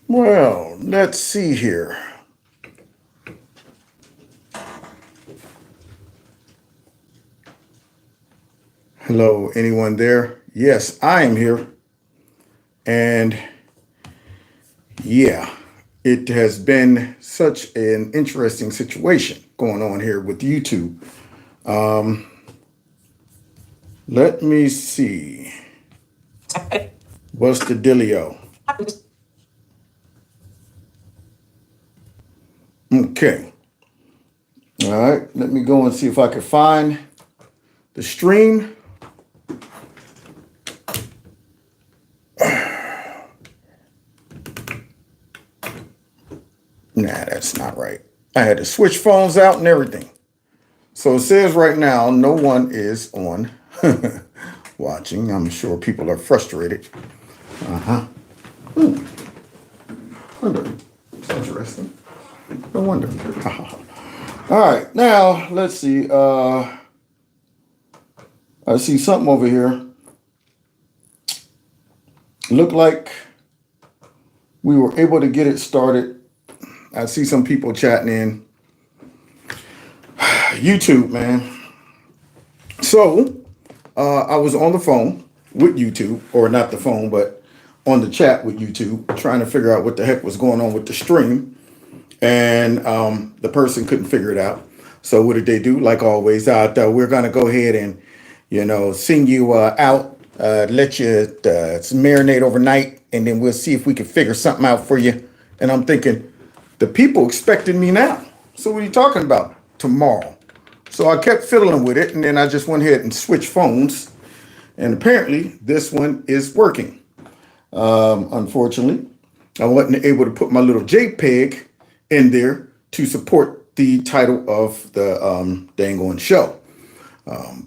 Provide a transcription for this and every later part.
Well, let's see here. Hello, anyone there? Yes, I am here. And yeah, it has been such an interesting situation going on here with YouTube. Let me see. What's the dealio? Okay. All right. Let me go and see if I can find the stream. Nah, that's not right. I had to switch phones out and everything. So it says right now, no one is on watching. I'm sure people are frustrated. Uh-huh. Wonder. It's interesting. No wonder. All right, now let's see. I see something over here. Looked like we were able to get it started. I see some people chatting in. YouTube, man. So I was on the phone with YouTube, or not the phone, but on the chat with YouTube, trying to figure out what the heck was going on with the stream. And the person couldn't figure it out. So what did they do? Like always, we're going to go ahead and, sing you out, let you marinate overnight, and then we'll see if we can figure something out for you. And I'm thinking, the people expected me now. So what are you talking about? Tomorrow. So I kept fiddling with it, and then I just went ahead and switched phones. And apparently, this one is working. Unfortunately, I wasn't able to put my little JPEG in there to support the title of the dang on show.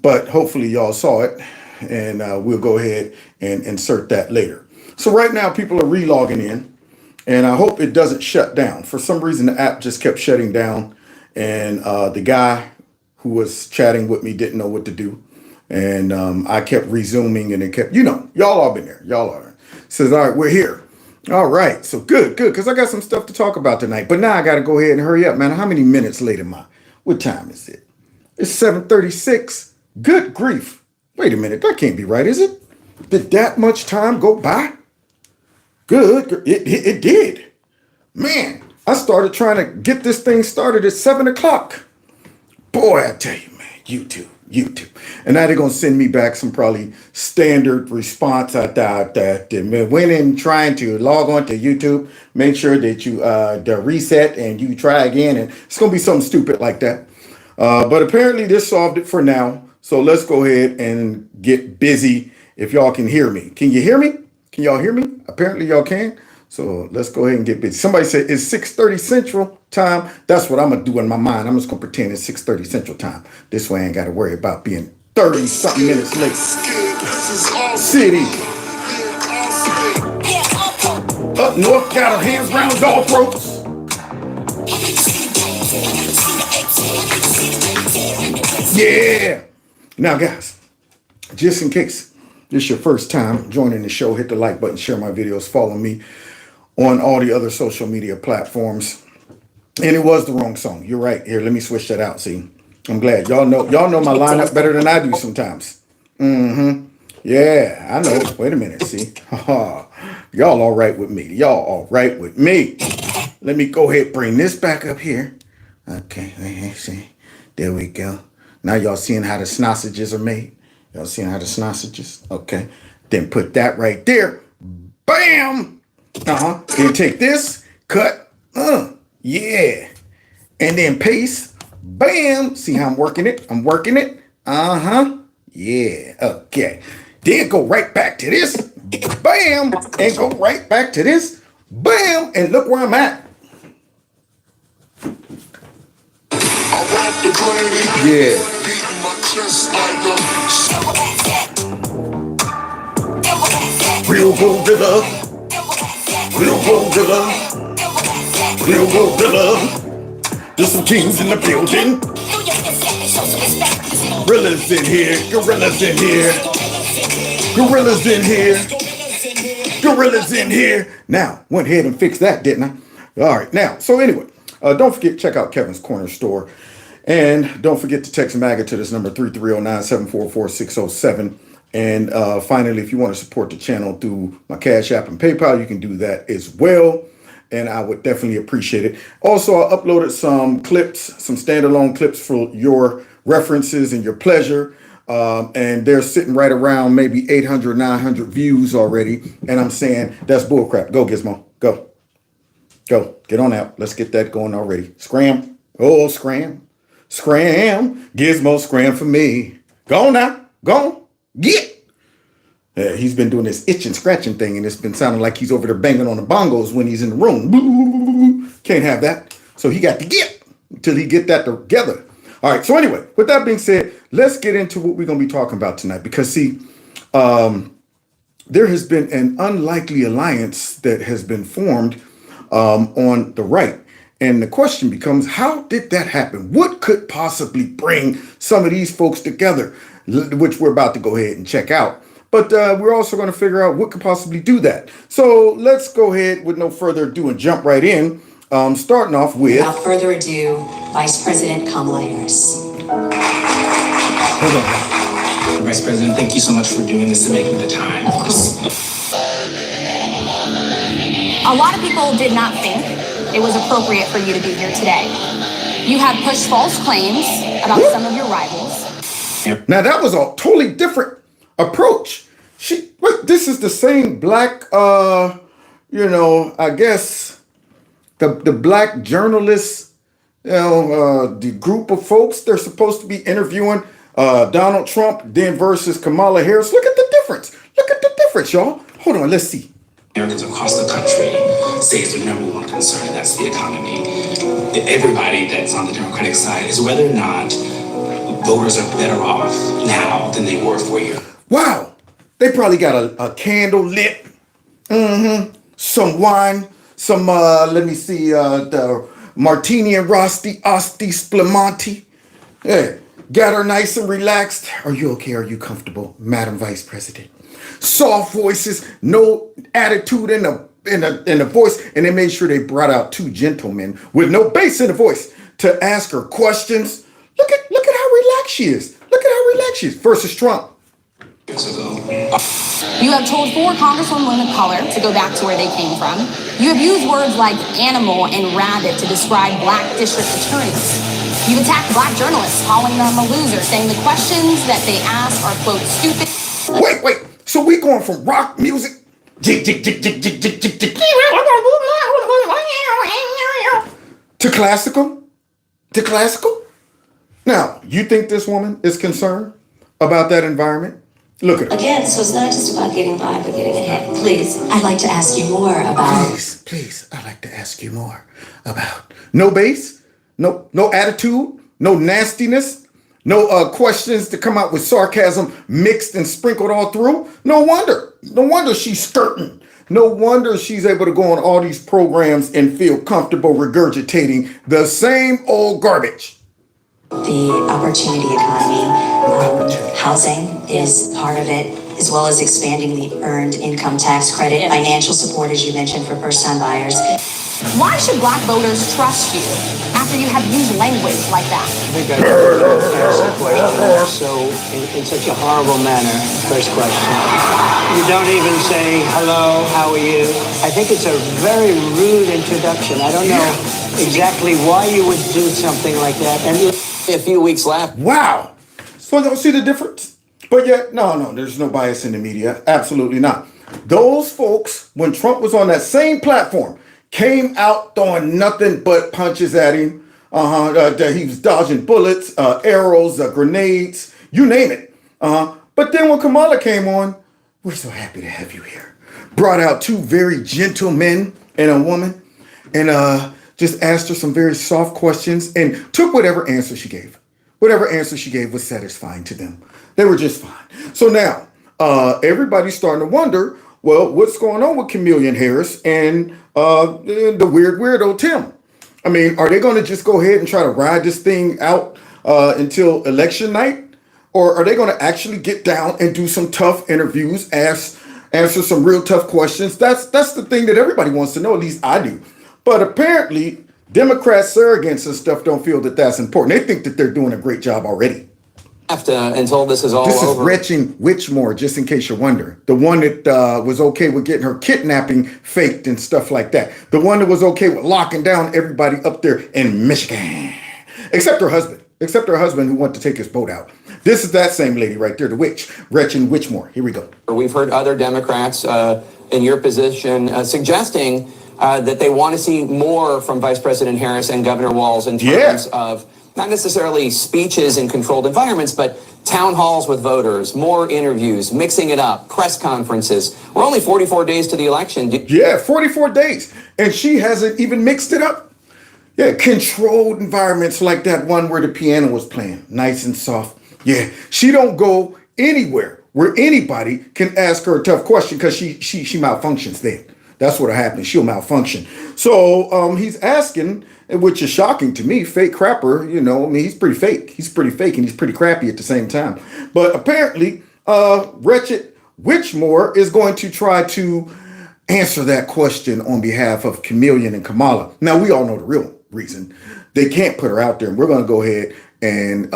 But hopefully y'all saw it, and we'll go ahead and insert that later. So right now people are relogging in, and I hope it doesn't shut down. For some reason the app just kept shutting down, and the guy who was chatting with me didn't know what to do. And I kept resuming, and it kept, y'all all been there. Y'all are. Says, all right, we're here. All right, so good, because I got some stuff to talk about tonight. But now I got to go ahead and hurry up, man. How many minutes late am I? What time is it? It's 7:36. Good grief. Wait a minute, that can't be right, is it? Did that much time go by? Good, it did. Man, I started trying to get this thing started at 7 o'clock. Boy, I tell you, man, YouTube. And now they're going to send me back some probably standard response. I thought that went in trying to log on to YouTube, make sure that you reset and you try again. And it's going to be something stupid like that. But apparently this solved it for now. So let's go ahead and get busy. If y'all can hear me. Can you hear me? Can y'all hear me? Apparently y'all can. So let's go ahead and get busy. Somebody said it's 6:30 Central Time. That's what I'm going to do in my mind. I'm just going to pretend it's 6:30 Central Time. This way I ain't got to worry about being 30-something minutes late. City. Up north, got our hands round dog throats. Yeah. Now, guys, just in case this is your first time joining the show, hit the like button, share my videos, follow me on all the other social media platforms. And it was the wrong song. You're right. Here, let me switch that out. See, I'm glad y'all know my lineup better than I do sometimes. Yeah, I know. Wait a minute. See, y'all all right with me? Y'all all right with me? Let me go ahead and bring this back up here. Okay, see, there we go. Now y'all seeing how the sausages are made. Y'all seeing how the sausages? Okay, then put that right there. Bam. Then take this, cut, yeah. And then paste, bam. See how I'm working it? Yeah, okay. Then go right back to this, bam. And go right back to this, bam. And look where I'm at. Yeah. Real Godzilla. Real Godzilla. Real Godzilla. There's some kings in the building. Gorillas in here. Gorillas in here. Gorillas in here. Gorillas in here. Now, went ahead and fixed that, didn't I? All right. Now, so anyway, don't forget, check out Kevin's Corner Store. And don't forget to text MAGA to this number, 330-974-4607. And finally, if you want to support the channel through my Cash App and PayPal, you can do that as well. And I would definitely appreciate it. Also, I uploaded some clips, some standalone clips for your references and your pleasure. And they're sitting right around maybe 800, 900 views already. And I'm saying that's bullcrap. Go, Gizmo. Go. Go. Get on out. Let's get that going already. Scram. Oh, scram. Scram. Gizmo, scram for me. Go on now. Go on. Get. He's been doing this itching, scratching thing, and it's been sounding like he's over there banging on the bongos when he's in the room. Can't have that. So he got to get until he get that together. All right. So anyway, with that being said, let's get into what we're going to be talking about tonight. Because, see, there has been an unlikely alliance that has been formed on the right. And the question becomes, how did that happen? What could possibly bring some of these folks together, which we're about to go ahead and check out. But we're also going to figure out what could possibly do that. So let's go ahead with no further ado and jump right in. Starting off with... Without further ado, Vice President Kamala Harris. Hold on. Vice President, thank you so much for doing this and making the time. Of course. A lot of people did not think it was appropriate for you to be here today. You have pushed false claims about some of your rivals. Now that was a totally different approach. This is the same black, I guess the black journalists, the group of folks they're supposed to be interviewing Donald Trump then versus Kamala Harris. Look at the difference. Look at the difference, y'all. Hold on, let's see. Americans across the country say it's their number one concern, and that's the economy. Everybody that's on the Democratic side is whether or not voters are better off now than they were 4 years. Wow, they probably got a candle lit, some wine, some, let me see, the martini and Asti Spumante. Yeah, got her nice and relaxed. Are you okay? Are you comfortable, Madam Vice President? Soft voices, no attitude in the voice, and they made sure they brought out two gentlemen with no bass in the voice to ask her questions. Look at how relaxed she is. Look at how relaxed she is versus Trump. You have told 4 congresswomen of color to go back to where they came from. You have used words like animal and rabbit to describe black district attorneys. You've attacked black journalists, calling them a loser, saying the questions that they ask are, quote, stupid. Wait. So we going from rock music to classical? To classical? Now, you think this woman is concerned about that environment? Look at her. Again, so it's not just about getting by, but getting ahead. Please, I'd like to ask you more about... Please, I'd like to ask you more about... No bass, no attitude, no nastiness, no questions to come out with sarcasm mixed and sprinkled all through. No wonder she's skirting. No wonder she's able to go on all these programs and feel comfortable regurgitating the same old garbage. The opportunity economy, housing is part of it, as well as expanding the earned income tax credit, financial support, as you mentioned, for first-time buyers. Why should black voters trust you after you have used language like that? I think I answered the question so in such a horrible manner. First question. You don't even say, hello, how are you? I think it's a very rude introduction. I don't know exactly why you would do something like that. And a few weeks left. Wow. So don't see the difference? But yet, no, there's no bias in the media. Absolutely not. Those folks, when Trump was on that same platform, came out throwing nothing but punches at him. He was dodging bullets, arrows, grenades, you name it. But then when Kamala came on, we're so happy to have you here. Brought out 2 very gentle men and a woman, and just asked her some very soft questions and took whatever answer she gave. Whatever answer she gave was satisfying to them. They were just fine. So now everybody's starting to wonder, well, what's going on with Chameleon Harris and the weird weirdo Tim? I mean, are they going to just go ahead and try to ride this thing out until election night? Or are they going to actually get down and do some tough interviews, ask answer some real tough questions. That's the thing that everybody wants to know. At least I do. But apparently, Democrat surrogates and stuff don't feel that that's important. They think that they're doing a great job already. Until this is all over. This is Gretchen Whitmore, just in case you're wondering. The one that was okay with getting her kidnapping faked and stuff like that. The one that was okay with locking down everybody up there in Michigan. Except her husband. Except her husband who wanted to take his boat out. This is that same lady right there, the witch, Gretchen Whitmore. Here we go. We've heard other Democrats in your position suggesting that they want to see more from Vice President Harris and Governor Walz in terms of not necessarily speeches in controlled environments, but town halls with voters, more interviews, mixing it up, press conferences. We're only 44 days to the election. 44 days. And she hasn't even mixed it up. Yeah, controlled environments like that one where the piano was playing, nice and soft. Yeah, she don't go anywhere where anybody can ask her a tough question because she malfunctions then. That's what happens. She'll malfunction. So he's asking, which is shocking to me, fake crapper, you know, I mean, he's pretty fake. He's pretty fake and he's pretty crappy at the same time. But apparently, Wretched Whitmore is going to try to answer that question on behalf of Chameleon and Kamala. Now, we all know the real reason. They can't put her out there. And we're going to go ahead and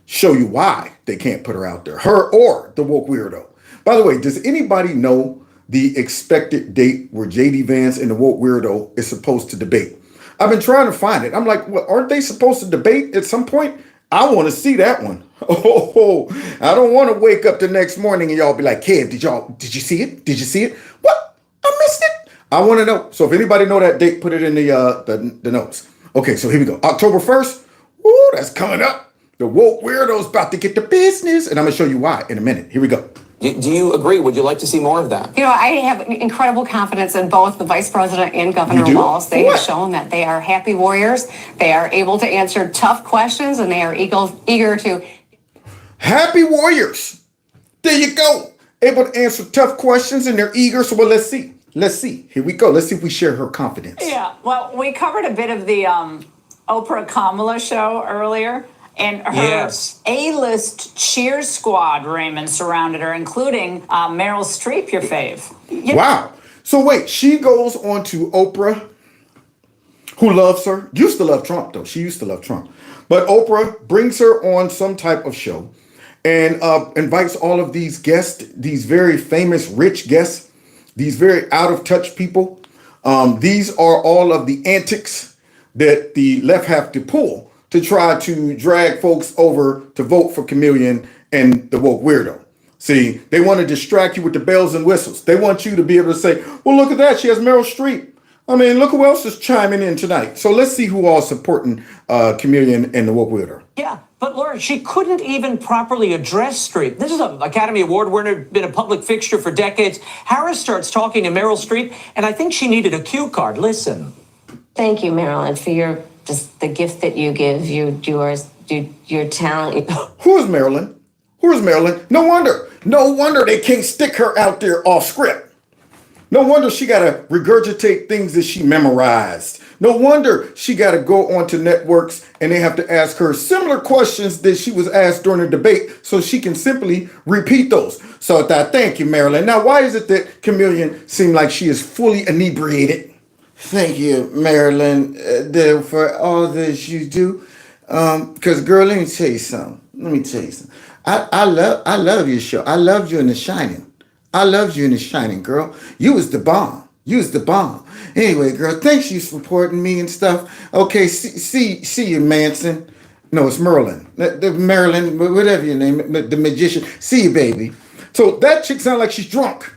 show you why they can't put her out there. Her or the woke weirdo. By the way, does anybody know the expected date where J.D. Vance and the woke weirdo is supposed to debate? I've been trying to find it. I'm like, well, aren't they supposed to debate at some point? I want to see that one. Oh, I don't want to wake up the next morning and y'all be like, Kev, did you see it? Did you see it? What? I missed it. I want to know. So if anybody know that date, put it in the notes. Okay, so here we go. October 1st. Woo, that's coming up. The woke weirdo's about to get the business. And I'm going to show you why in a minute. Here we go. Do you agree? Would you like to see more of that? You know, I have incredible confidence in both the Vice President and Governor Walz. They have shown that they are happy warriors. They are able to answer tough questions, and they are eager to... Happy warriors. There you go. Able to answer tough questions, and they're eager. So, well, let's see. Let's see. Here we go. Let's see if we share her confidence. Yeah, well, we covered a bit of the Oprah Kamala show earlier. And her A-list cheer squad, Raymond, surrounded her, including Meryl Streep, your fave. Wow. So wait, she goes on to Oprah, who loves her. Used to love Trump, though. She used to love Trump. But Oprah brings her on some type of show and invites all of these guests, these very famous rich guests, these very out-of-touch people. These are all of the antics that the left have to pull to try to drag folks over to vote for Chameleon and the woke weirdo. See, they want to distract you with the bells and whistles. They want you to be able to say, well, look at that. She has Meryl Streep. I mean, look who else is chiming in tonight. So let's see who all is supporting Chameleon and the woke weirdo. Yeah, but Laura, she couldn't even properly address Streep. This is an Academy Award winner, been a public fixture for decades. Talking to Meryl Streep, and I think she needed a cue card. Listen. Thank you, Marilyn, for your just the gift that you give, your talent. Who is Marilyn? Who is Marilyn? No wonder they can't stick her out there off script. No wonder she got to regurgitate things that she memorized. No wonder she got to go onto networks and they have to ask her similar questions that she was asked during the debate so she can simply repeat those. So thank you, Marilyn. Now, why is it that Chameleon seemed like she is fully inebriated? Thank you, Marilyn, for all that you do. Because, girl, let me tell you something. I love your show. I loved you in The Shining. Girl. You was the bomb. Anyway, girl, thanks you for supporting me and stuff. Okay, see you, Manson. No, it's Merlin. The Marilyn, whatever your name, the magician. See you, baby. So that chick sounds like she's drunk.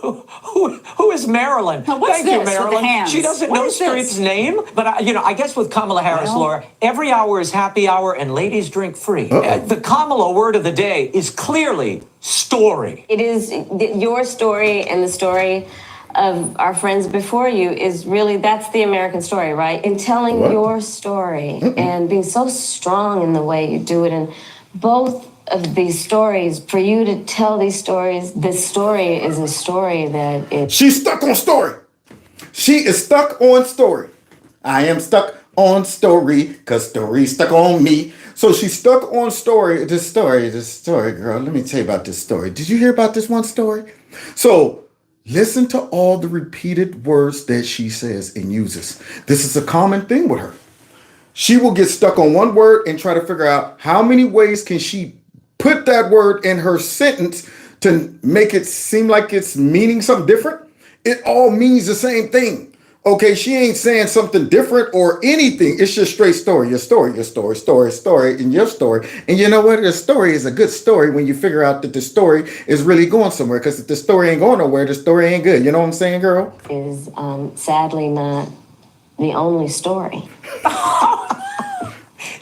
Who is Marilyn? Now, what's Thank this you, with the Marilyn. hands? She doesn't What know is this? Streep's name, but I guess with Kamala Harris, Laura, every hour is happy hour and ladies drink free. The Kamala word of the day is clearly story. It is your story and the story of our friends before you is really, that's the American story, right? In telling your story and being so strong in the way you do it, and both of these stories, for you to tell these stories, this story is a story that it... She's stuck on story. She is stuck on story. I am stuck on story, because story stuck on me. So she stuck on story. This story, girl. Let me tell you about this story. Did you hear about this one story? So listen to all the repeated words that she says and uses. This is a common thing with her. She will get stuck on one word and try to figure out how many ways can she put that word in her sentence to make it seem like it's meaning something different. It all means the same thing. Okay, she ain't saying something different or anything. It's just straight story. Your story, your story, story, and your story. And you know what? The story is a good story when you figure out that the story is really going somewhere. Because if the story ain't going nowhere, the story ain't good. You know what I'm saying, girl? Is sadly not the only story.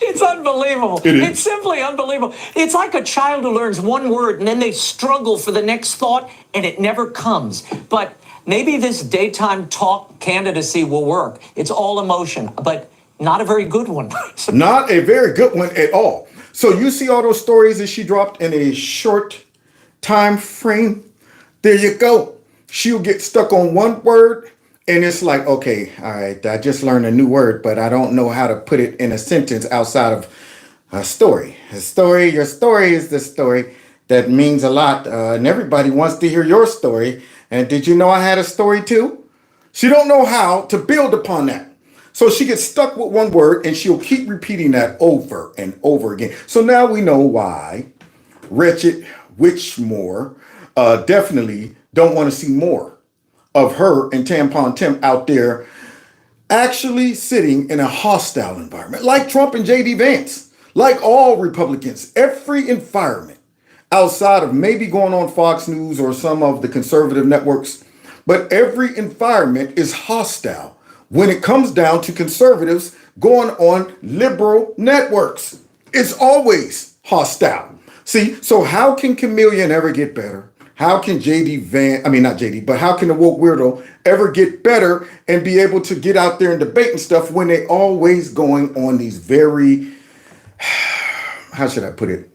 It's unbelievable. It's simply unbelievable. It's like a child who learns one word and then they struggle for the next thought and it never comes. But maybe this daytime talk candidacy will work. It's all emotion, but not a very good one. Not a very good one at all. So you see all those stories that she dropped in a short time frame? There you go. She'll get stuck on one word and it's like, okay, all right, I just learned a new word, but I don't know how to put it in a sentence outside of a story. A story, your story is the story that means a lot. And everybody wants to hear your story. And did you know I had a story too? She don't know how to build upon that. So she gets stuck with one word and she'll keep repeating that over and over again. So now we know why Wretched Witchmore definitely don't want to see more of her and Tampon Tim out there actually sitting in a hostile environment, like Trump and J.D. Vance, like all Republicans, every environment outside of maybe going on Fox News or some of the conservative networks, but every environment is hostile when it comes down to conservatives going on liberal networks. It's always hostile. See, so how can Chameleon ever get better? How can how can the woke weirdo ever get better and be able to get out there and debate and stuff when they always going on these very, how should I put it,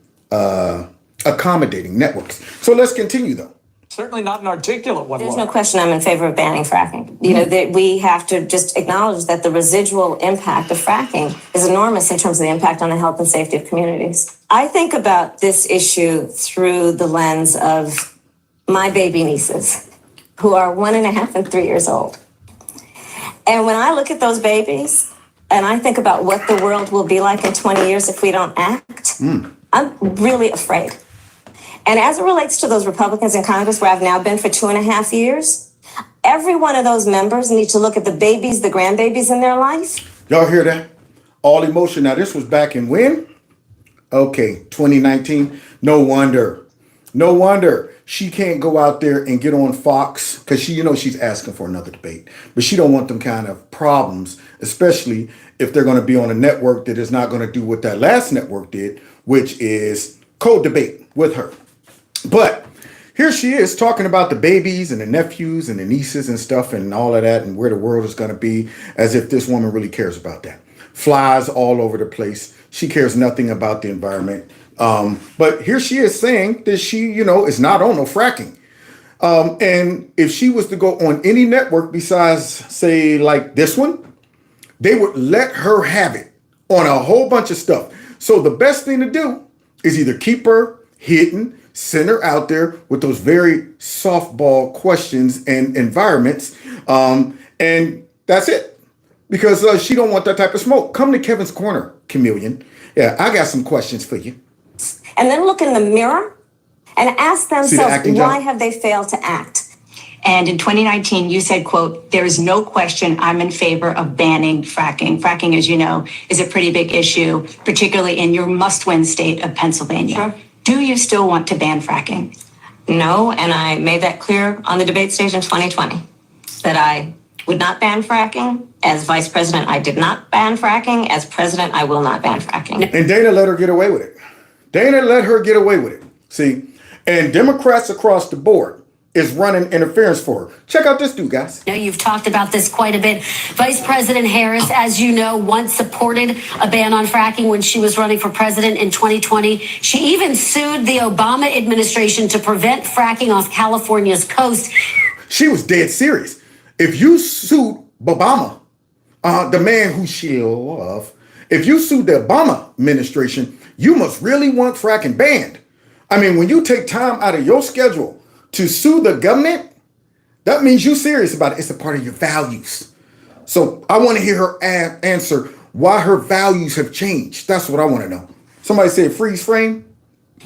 accommodating networks? So let's continue though. Certainly not an articulate one. There's no question I'm in favor of banning fracking. You know, that we have to just acknowledge that the residual impact of fracking is enormous in terms of the impact on the health and safety of communities. I think about this issue through the lens of my baby nieces, who are 1.5 and 3 years old. And when I look at those babies and I think about what the world will be like in 20 years if we don't act, I'm really afraid. And as it relates to those Republicans in Congress, where I've now been for 2.5 years, every one of those members need to look at the babies, the grandbabies in their life. Y'all hear that? All emotion. Now, this was back in when? Okay, 2019. No wonder she can't go out there and get on Fox because she's asking for another debate. But she don't want them kind of problems, especially if they're going to be on a network that is not going to do what that last network did, which is co-debate with her. But here she is talking about the babies and the nephews and the nieces and stuff and all of that and where the world is going to be, as if this woman really cares about that. Flies all over the place. She cares nothing about the environment. But here she is saying that she, is not on no fracking. And if she was to go on any network besides, say, like this one, they would let her have it on a whole bunch of stuff. So the best thing to do is either keep her hidden, send her out there with those very softball questions and environments. And that's it. Because she don't want that type of smoke. Come to Kevin's Corner, Chameleon. Yeah, I got some questions for you. And then look in the mirror and ask themselves, why have they failed to act? And in 2019, you said, quote, there is no question I'm in favor of banning fracking. Fracking, as you know, is a pretty big issue, particularly in your must-win state of Pennsylvania. Sure. Do you still want to ban fracking? No, and I made that clear on the debate stage in 2020, that I would not ban fracking. As vice president, I did not ban fracking. As president, I will not ban fracking. And Dana let her get away with it. Dana let her get away with it. See, and Democrats across the board is running interference for her. Check out this dude, guys. Now, you've talked about this quite a bit. Vice President Harris, as you know, once supported a ban on fracking when she was running for president in 2020. She even sued the Obama administration to prevent fracking off California's coast. She was dead serious. If you sued Obama the man who she loved, if you sued the Obama administration, you must really want fracking banned. I mean, when you take time out of your schedule to sue the government, that means you're serious about it. It's a part of your values. So I want to hear her answer why her values have changed. That's what I want to know. Somebody said freeze frame.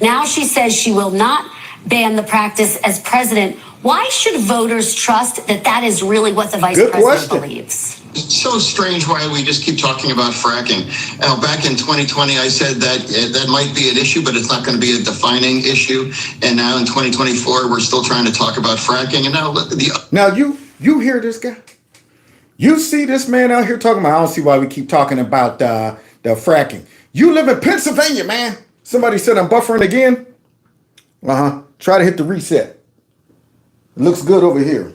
Now she says she will not ban the practice as president. Why should voters trust that that is really what the vice president believes? It's so strange why we just keep talking about fracking. Back in 2020, I said that that might be an issue, but it's not going to be a defining issue. And now in 2024, we're still trying to talk about fracking. And now you hear this guy? You see this man out here talking about, I don't see why we keep talking about the fracking. You live in Pennsylvania, man. Somebody said I'm buffering again. Try to hit the reset. It looks good over here.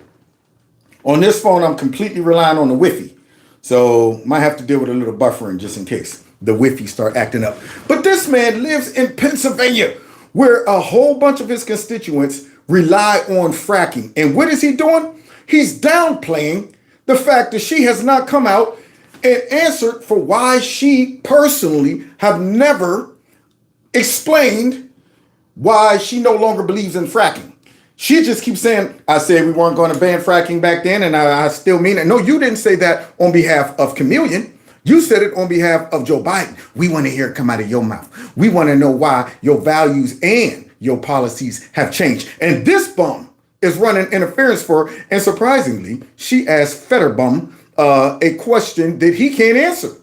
On this phone, I'm completely relying on the Wi-Fi. So might have to deal with a little buffering just in case the Wi-Fi start acting up. But this man lives in Pennsylvania, where a whole bunch of his constituents rely on fracking. And what is he doing? He's downplaying the fact that she has not come out and answered for why she personally have never explained why she no longer believes in fracking. She just keeps saying, I said we weren't going to ban fracking back then, and I still mean it. No, you didn't say that on behalf of Chameleon. You said it on behalf of Joe Biden. We want to hear it come out of your mouth. We want to know why your values and your policies have changed. And this bum is running interference for her. And surprisingly, she asked Fetterbum a question that he can't answer.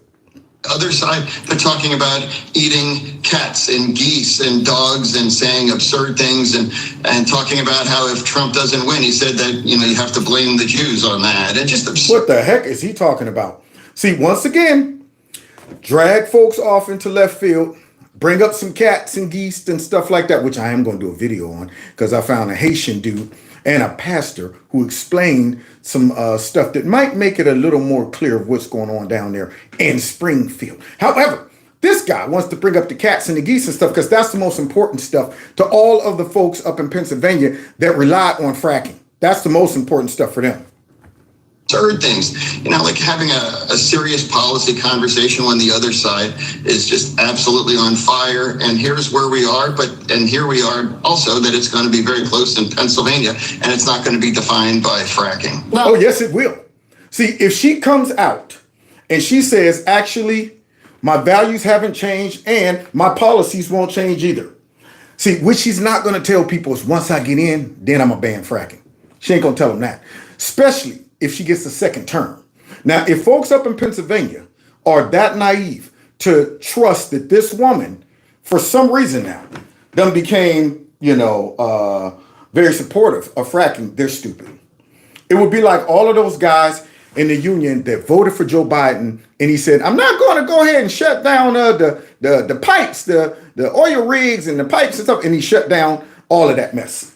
Other side, they're talking about eating cats and geese and dogs and saying absurd things and talking about how if Trump doesn't win, he said that, you have to blame the Jews on that. And just absurd. What the heck is he talking about? See, once again, drag folks off into left field, bring up some cats and geese and stuff like that, which I am going to do a video on because I found a Haitian dude and a pastor who explained some stuff that might make it a little more clear of what's going on down there in Springfield. However, this guy wants to bring up the cats and the geese and stuff because that's the most important stuff to all of the folks up in Pennsylvania that rely on fracking. That's the most important stuff for them. Absurd things, like having a serious policy conversation when the other side is just absolutely on fire. And here's where we are, and here we are also that it's going to be very close in Pennsylvania, and it's not going to be defined by fracking. Oh, yes, it will. See, if she comes out and she says, actually, my values haven't changed and my policies won't change either. See, what she's not going to tell people is once I get in, then I'm going to ban fracking. She ain't going to tell them that, especially if she gets a second term. Now, if folks up in Pennsylvania are that naive to trust that this woman, for some reason now, them became, very supportive of fracking, they're stupid. It would be like all of those guys in the union that voted for Joe Biden, and he said, I'm not going to go ahead and shut down the pipes, the oil rigs and the pipes and stuff, and he shut down all of that mess.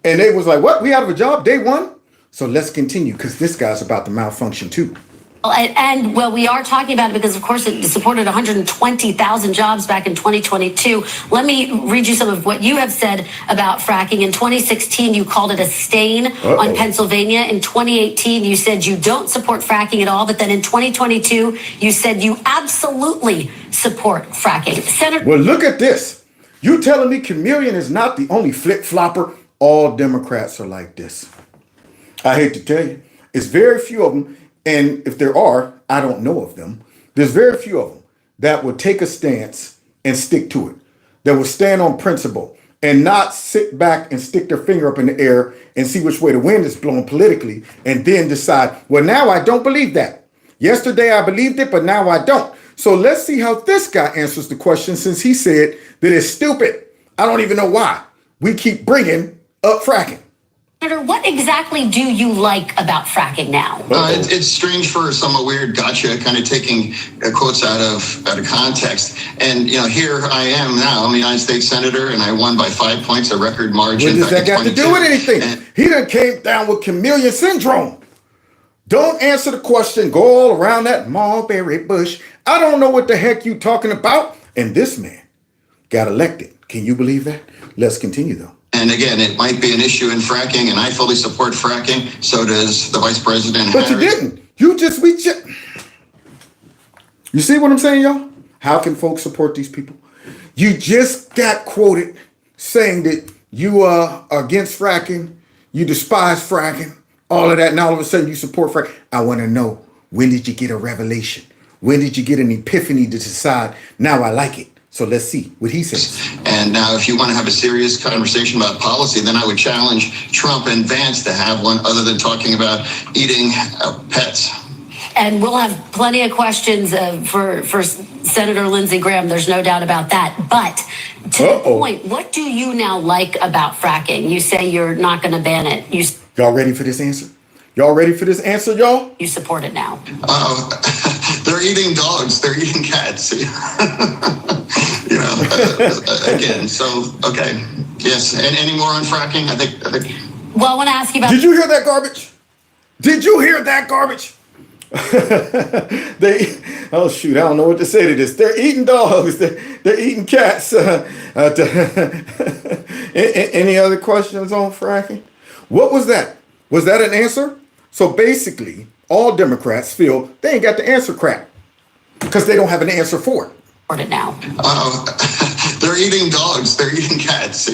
And they was like, what, we out of a job day one? So let's continue because this guy's about to malfunction too. And we are talking about it because, of course, it supported 120,000 jobs back in 2022. Let me read you some of what you have said about fracking. In 2016, you called it a stain on Pennsylvania. In 2018, you said you don't support fracking at all. But then in 2022, you said you absolutely support fracking. Well, look at this. You telling me Chameleon is not the only flip-flopper? All Democrats are like this. I hate to tell you, it's very few of them. And if there are, I don't know of them. There's very few of them that will take a stance and stick to it, that will stand on principle and not sit back and stick their finger up in the air and see which way the wind is blowing politically and then decide, well, now I don't believe that. Yesterday I believed it, but now I don't. So let's see how this guy answers the question since he said that it's stupid. I don't even know why we keep bringing up fracking. Senator, what exactly do you like about fracking now? It's strange for somewhat weird gotcha, kind of taking quotes out of context. And, here I am now. I'm a United States Senator, and I won by 5 points, a record margin. What does that got to do with anything? He done came down with Chameleon syndrome. Don't answer the question. Go all around that mulberry bush. I don't know what the heck you talking about. And this man got elected. Can you believe that? Let's continue, though. And again, it might be an issue in fracking, and I fully support fracking. So does the Vice President. But Harris. You didn't. You see what I'm saying, y'all? How can folks support these people? You just got quoted saying that you are against fracking, you despise fracking, all of that, and all of a sudden you support fracking. I want to know, when did you get a revelation? When did you get an epiphany to decide, now I like it? So let's see what he says. And now, if you want to have a serious conversation about policy, then I would challenge Trump and Vance to have one other than talking about eating pets. And we'll have plenty of questions for Senator Lindsey Graham. There's no doubt about that. But to the point, what do you now like about fracking? You say you're not going to ban it. Y'all ready for this answer? Y'all ready for this answer, y'all? You support it now. They're eating dogs. They're eating cats. Again, so, okay. Yes, and any more on fracking? I think. Well, I want to ask you about... Did you hear that garbage? Did you hear that garbage? Oh shoot, I don't know what to say to this. They're eating dogs. They're eating cats. Any other questions on fracking? What was that? Was that an answer? So basically, all Democrats feel they ain't got the answer crap because they don't have an answer for it. For it now. They're eating dogs. They're eating cats.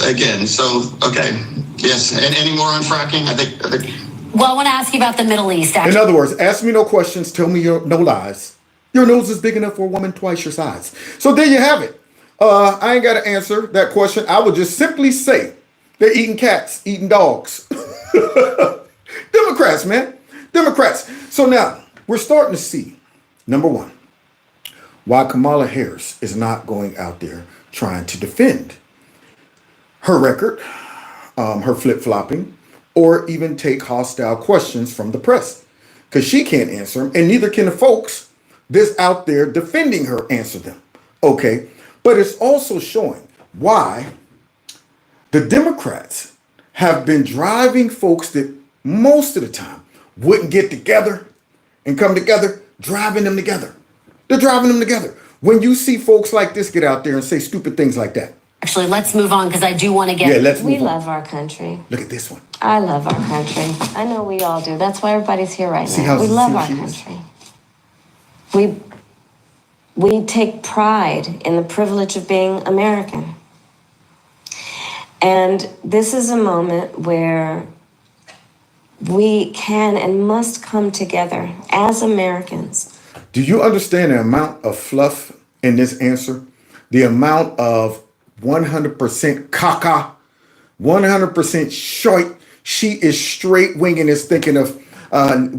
Again. So okay. Yes. And any more on fracking? I think. Well, I want to ask you about the Middle East, actually. In other words, ask me no questions, tell me no lies. Your nose is big enough for a woman twice your size. So there you have it. I ain't got to answer that question. I would just simply say they're eating cats, eating dogs. Democrats, man. Democrats. So now we're starting to see, number one, why Kamala Harris is not going out there trying to defend her record, her flip-flopping, or even take hostile questions from the press, because she can't answer them, and neither can the folks that's out there defending her answer them. Okay, but it's also showing why the Democrats have been driving folks that most of the time wouldn't get together and come together, driving them together. They're driving them together. When you see folks like this get out there and say stupid things like that. Actually, let's move on because I do want to get... Yeah, let's move on. We love our country. Look at this one. I love our country. I know we all do. That's why everybody's here right now. We love our country. We take pride in the privilege of being American. And this is a moment where we can and must come together as Americans. Do you understand the amount of fluff in this answer? The amount of 100% caca, 100% short. She is straight winging is thinking of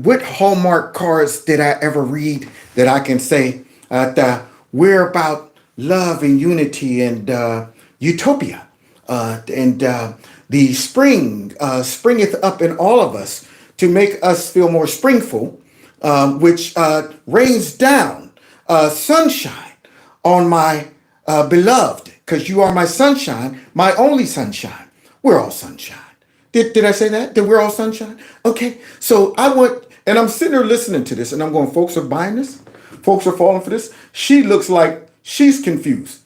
what Hallmark cards did I ever read that I can say we're about love and unity and utopia. And the spring springeth up in all of us to make us feel more springful, which rains down sunshine on my beloved, because you are my sunshine, my only sunshine. We're all sunshine. Did I say that? That we're all sunshine? Okay, so and I'm sitting there listening to this, and I'm going, folks are buying this? Folks are falling for this? She looks like she's confused.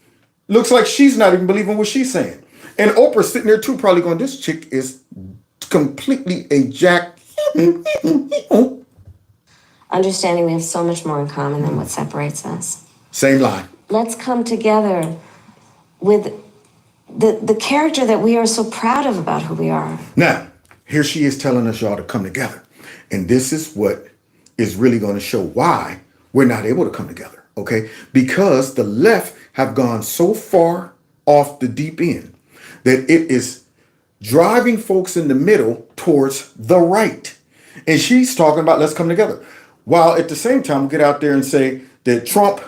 Looks like she's not even believing what she's saying. And Oprah's sitting there too, probably going, this chick is completely a jack. Understanding we have so much more in common than what separates us. Same line. Let's come together with the character that we are so proud of about who we are. Now, here she is telling us y'all to come together. And this is what is really going to show why we're not able to come together, okay? Because the left have gone so far off the deep end that it is driving folks in the middle towards the right. And she's talking about let's come together. While at the same time, we get out there and say that Trump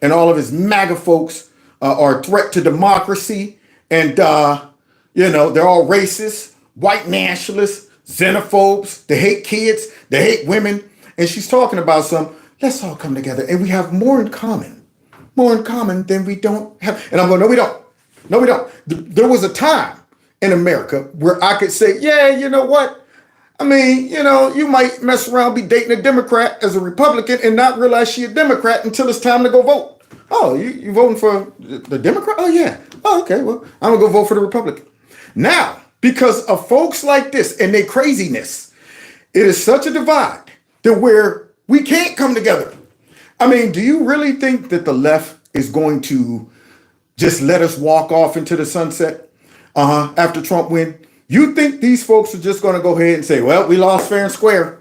and all of his MAGA folks are a threat to democracy. And, they're all racist, white nationalists, xenophobes. They hate kids. They hate women. And she's talking about let's all come together. And we have more in common than we don't have. And I'm going, no, we don't. No, we don't. There was a time in America where I could say, yeah, you know what? I mean, you might mess around, be dating a Democrat as a Republican and not realize she a Democrat until it's time to go vote. Oh, you voting for the Democrat? Oh, yeah. Oh, okay. Well, I'm going to go vote for the Republican. Now, because of folks like this and their craziness, it is such a divide that where We can't come together. I mean, do you really think that the left is going to just let us walk off into the sunset after Trump win? You think these folks are just going to go ahead and say, well, we lost fair and square?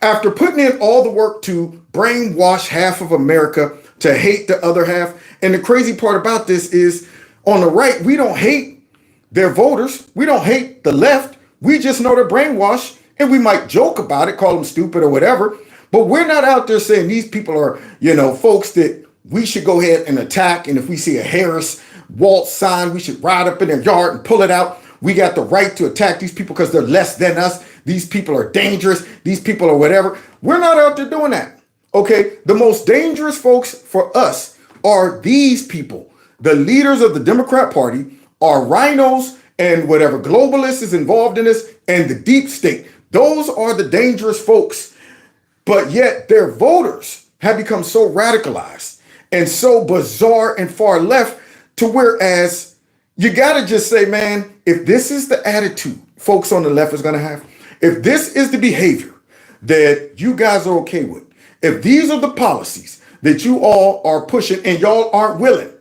After putting in all the work to brainwash half of America to hate the other half. And the crazy part about this is on the right, we don't hate their voters. We don't hate the left. We just know they're brainwashed, and we might joke about it, call them stupid or whatever. But we're not out there saying these people are, folks that we should go ahead and attack. And if we see a Harris Walz sign, we should ride up in their yard and pull it out. We got the right to attack these people because they're less than us. These people are dangerous. These people are whatever. We're not out there doing that. Okay. The most dangerous folks for us are these people. The leaders of the Democrat Party are rhinos and whatever globalist is involved in this and the deep state. Those are the dangerous folks. But yet their voters have become so radicalized and so bizarre and far left to whereas you got to just say, man, if this is the attitude folks on the left is going to have, if this is the behavior that you guys are okay with, if these are the policies that you all are pushing and y'all aren't willing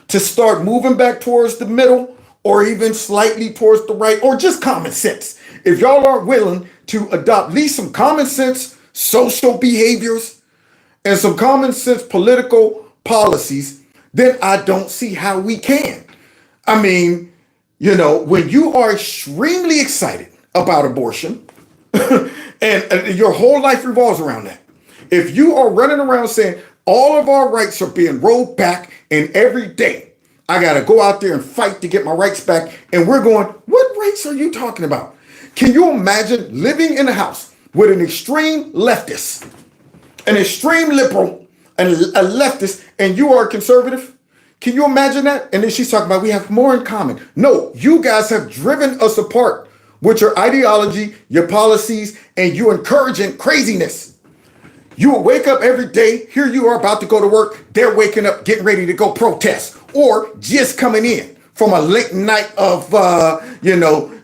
to start moving back towards the middle or even slightly towards the right or just common sense, if y'all aren't willing to adopt at least some common sense social behaviors and some common sense political policies, then I don't see how we can. I mean, when you are extremely excited about abortion and your whole life revolves around that, if you are running around saying all of our rights are being rolled back and every day I got to go out there and fight to get my rights back, and we're going, what rights are you talking about? Can you imagine living in a house with an extreme leftist, an extreme liberal, and a leftist, and you are a conservative? Can you imagine that? And then she's talking about we have more in common. No, you guys have driven us apart with your ideology, your policies, and you encouraging craziness. You will wake up every day. Here you are about to go to work. They're waking up, getting ready to go protest, or just coming in from a late night of,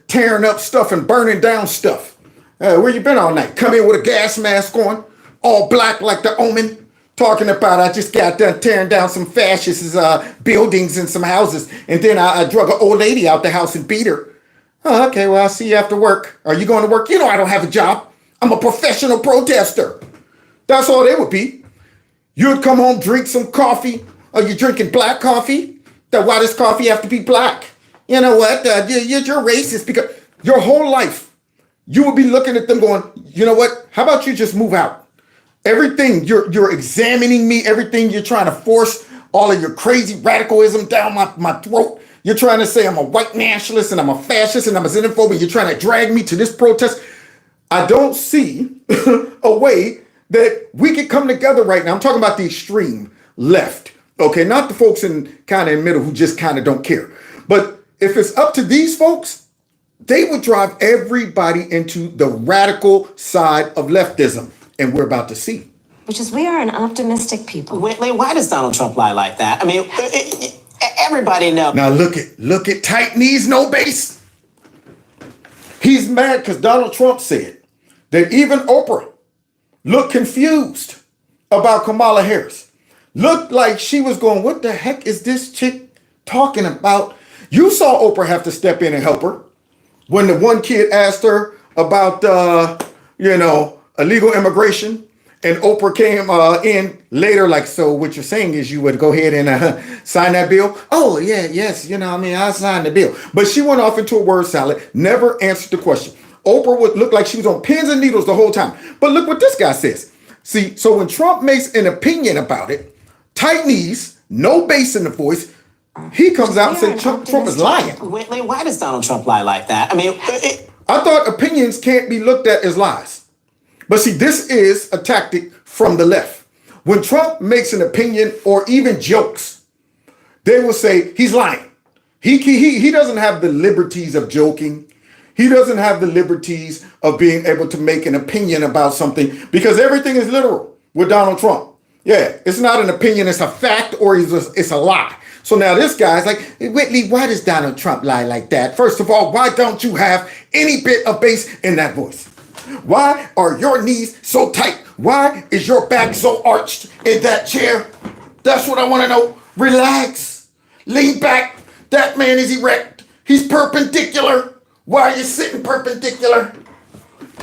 tearing up stuff and burning down stuff. Where you been all night? Come in with a gas mask on, all black like the Omen. Talking about I just got done tearing down some fascist buildings and some houses, and then I drug an old lady out the house and beat her. Oh, okay, well, I'll see you after work. Are you going to work? I don't have a job. I'm a professional protester. That's all they would be. You'd come home, drink some coffee. Are you drinking black coffee? Why does coffee have to be black? You know what? You're racist because your whole life you would be looking at them going, you know what? How about you just move out? Everything you're examining me, everything you're trying to force all of your crazy radicalism down my throat. You're trying to say I'm a white nationalist and I'm a fascist and I'm a xenophobe and you're trying to drag me to this protest. I don't see a way that we could come together right now. I'm talking about the extreme left, okay? Not the folks in kind of in the middle who just kind of don't care. But if it's up to these folks, they would drive everybody into the radical side of leftism. And we're about to see. Which is we are an optimistic people. Whitley, why does Donald Trump lie like that? I mean, everybody knows. Now look at tight knees, no base. He's mad because Donald Trump said that even Oprah looked confused about Kamala Harris. Looked like she was going, what the heck is this chick talking about? You saw Oprah have to step in and help her when the one kid asked her about, illegal immigration, and Oprah came in later like, so what you're saying is you would go ahead and sign that bill? Oh, yeah, yes, I'll sign the bill. But she went off into a word salad, never answered the question. Oprah would look like she was on pins and needles the whole time. But look what this guy says. See, so when Trump makes an opinion about it, tight knees, no bass in the voice, he comes out and says Trump is lying. Whitley, why does Donald Trump lie like that? I mean, I thought opinions can't be looked at as lies. But see, this is a tactic from the left. When Trump makes an opinion or even jokes, they will say he's lying. He doesn't have the liberties of joking. He doesn't have the liberties of being able to make an opinion about something because everything is literal with Donald Trump. Yeah, it's not an opinion. It's a fact or it's a lie. So now this guy's like, Whitley, why does Donald Trump lie like that? First of all, why don't you have any bit of bass in that voice? Why are your knees so tight Why is your back so arched in that chair? That's what I want to know. Relax. Lean back. That man is erect. He's perpendicular. Why are you sitting perpendicular?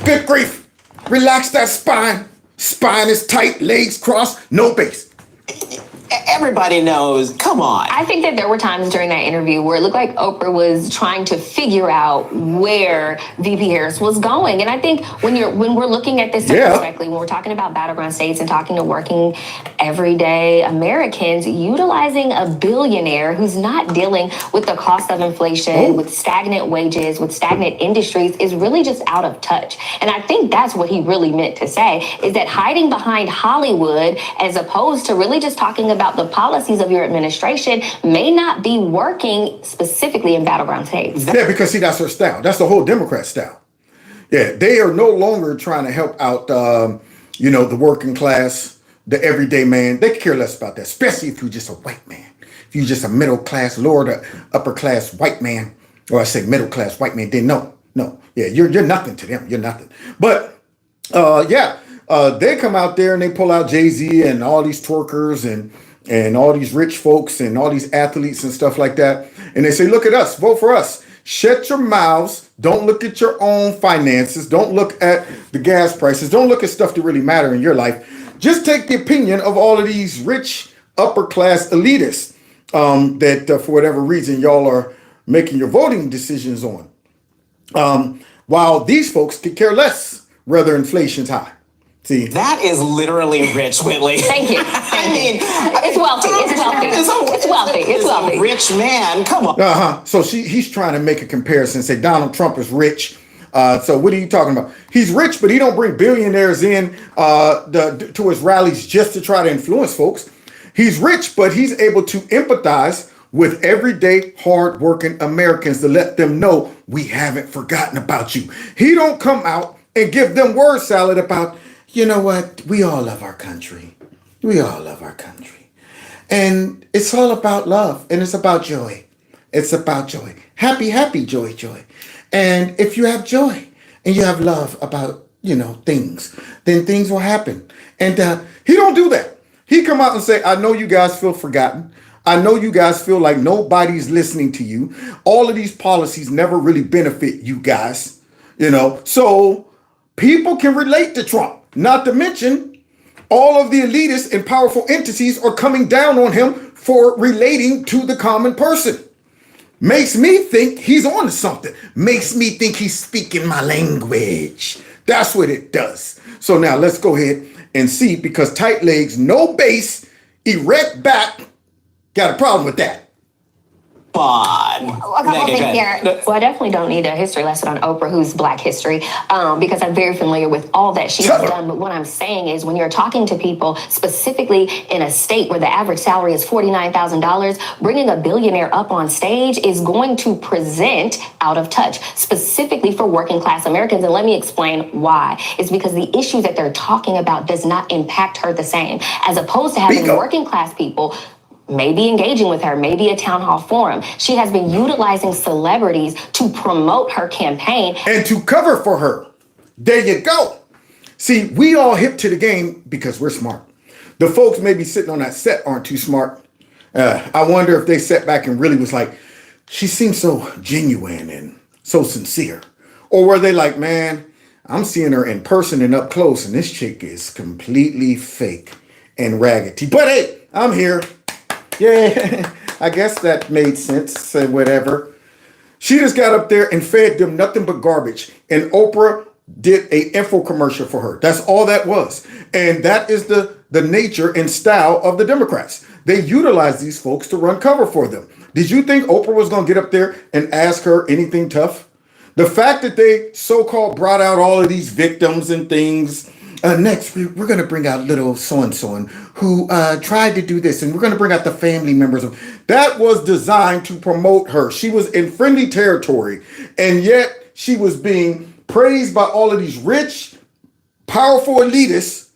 Good grief. Relax that spine. Spine is tight, legs crossed, no base. Everybody knows. Come on. I think that there were times during that interview where it looked like Oprah was trying to figure out where VP Harris was going. And I think when we're looking at this directly, when we're talking about battleground states and talking to working everyday Americans, utilizing a billionaire who's not dealing with the cost of inflation, with stagnant wages, with stagnant industries is really just out of touch. And I think that's what he really meant to say, is that hiding behind Hollywood as opposed to really just talking about the policies of your administration may not be working specifically in battleground states. Yeah, because see, that's her style. That's the whole Democrat style. Yeah, they are no longer trying to help out, the working class, the everyday man. They care less about that, especially if you're just a white man. If you're just a middle class, lower to upper class white man, or I say middle class white man, then no. Yeah, you're nothing to them. You're nothing. But they come out there and they pull out Jay-Z and all these twerkers and all these rich folks and all these athletes and stuff like that. And they say, look at us, vote for us. Shut your mouths. Don't look at your own finances. Don't look at the gas prices. Don't look at stuff that really matter in your life. Just take the opinion of all of these rich upper class elitists that for whatever reason y'all are making your voting decisions on. While these folks could care less whether inflation's high. See, that is literally rich, Whitley. Thank you. I mean, it's wealthy. It's wealthy. Rich man. Come on. So he's trying to make a comparison. Say Donald Trump is rich. So what are you talking about? He's rich, but he don't bring billionaires in to his rallies just to try to influence folks. He's rich, but he's able to empathize with everyday hardworking Americans to let them know we haven't forgotten about you. He don't come out and give them word salad about, you know what, we all love our country. We all love our country. And it's all about love, and it's about joy. It's about joy. Happy, happy, joy, joy. And if you have joy and you have love about, things, then things will happen. And he don't do that. He come out and say, I know you guys feel forgotten. I know you guys feel like nobody's listening to you. All of these policies never really benefit you guys, So people can relate to Trump. Not to mention, all of the elitists and powerful entities are coming down on him for relating to the common person. Makes me think he's on to something. Makes me think he's speaking my language. That's what it does. So now let's go ahead and see, because tight legs, no base, erect back, got a problem with that. A couple things here. Well, I definitely don't need a history lesson on Oprah, who's Black history, because I'm very familiar with all that she has done. But what I'm saying is, when you're talking to people, specifically in a state where the average salary is $49,000, bringing a billionaire up on stage is going to present out of touch, specifically for working class Americans. And let me explain why. It's because the issue that they're talking about does not impact her the same, as opposed to having working class people maybe engaging with her, maybe a town hall forum. She has been utilizing celebrities to promote her campaign. And to cover for her. There you go. See, we all hip to the game because we're smart. The folks maybe sitting on that set aren't too smart. I wonder if they sat back and really was like, she seems so genuine and so sincere. Or were they like, man, I'm seeing her in person and up close, and this chick is completely fake and raggedy. But hey, I'm here. Yeah, I guess that made sense, say whatever. She just got up there and fed them nothing but garbage. And Oprah did a info commercial for her. That's all that was. And that is the nature and style of the Democrats. They utilize these folks to run cover for them. Did you think Oprah was going to get up there and ask her anything tough? The fact that they so-called brought out all of these victims and things. Next, we're going to bring out little so-and-so who tried to do this, and we're going to bring out the family members. That was designed to promote her. She was in friendly territory, and yet she was being praised by all of these rich, powerful elitists,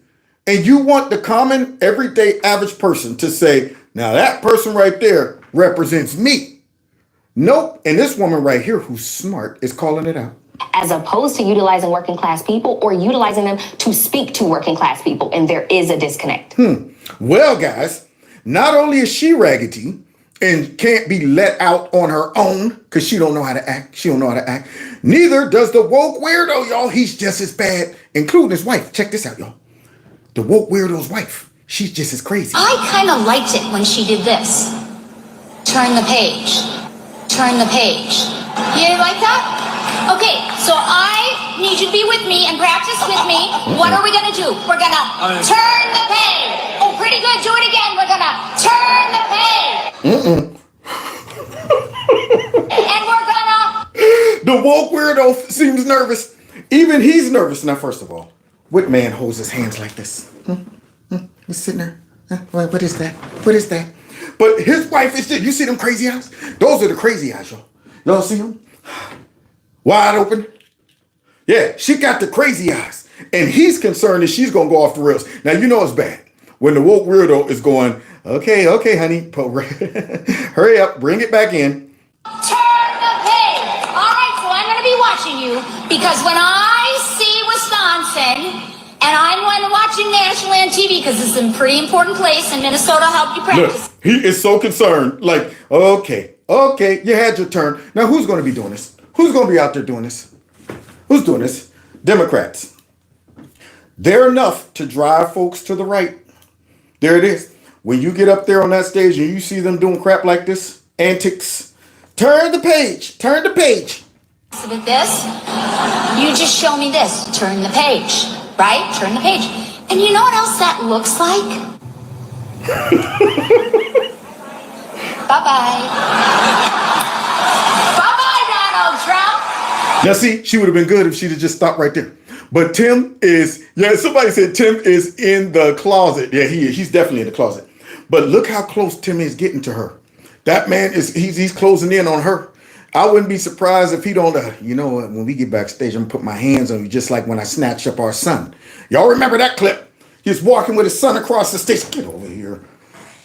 and you want the common, everyday, average person to say, now that person right there represents me. Nope, and this woman right here who's smart is calling it out. as opposed to utilizing working class people or utilizing them to speak to working class people. And there is a disconnect. Well, guys, not only is she raggedy and can't be let out on her own because she don't know how to act. She don't know how to act. Neither does the woke weirdo, y'all. He's just as bad, including his wife. Check this out, y'all. The woke weirdo's wife. She's just as crazy. I kind of liked it when she did this. Turn the page. Turn the page. You like that? Okay, so I need you to be with me and practice with me. What are we gonna do? We're gonna turn the page. Oh, pretty good. Do it again. We're gonna turn the page. And we're gonna. The woke weirdo seems nervous. Even he's nervous. Now, first of all, what man holds his hands like this? He's sitting there. What is that? What is that? But his wife is, you see them crazy eyes? Those are the crazy eyes, y'all. Y'all see them? Wide open. Yeah, she got the crazy eyes. And he's concerned that she's going to go off the rails. Now, you know it's bad. When the woke weirdo is going, okay, honey, hurry up, bring it back in. Turn the page. All right, so I'm going to be watching you because when I see Wisconsin, and I'm going to watching nationally on TV because this is a pretty important place in Minnesota. Help you practice. Look, he is so concerned. Like, okay, you had your turn. Now, who's going to be doing this? Who's going to be out there doing this? Who's doing this? Democrats. They're enough to drive folks to the right. There it is. When you get up there on that stage and you see them doing crap like this, antics, turn the page. Turn the page. With this, you just show me this. Turn the page. Right? Turn the page. And you know what else that looks like? Bye-bye. Bye-bye, Donald Trump. Now, see, she would have been good if she'd have just stopped right there. But Tim is, somebody said Tim is in the closet. Yeah, he is. He's definitely in the closet. But look how close Tim is getting to her. That man he's closing in on her. I wouldn't be surprised if he don't, when we get backstage, I'm going to put my hands on you just like when I snatched up our son. Y'all remember that clip? He's walking with his son across the stage. Get over here.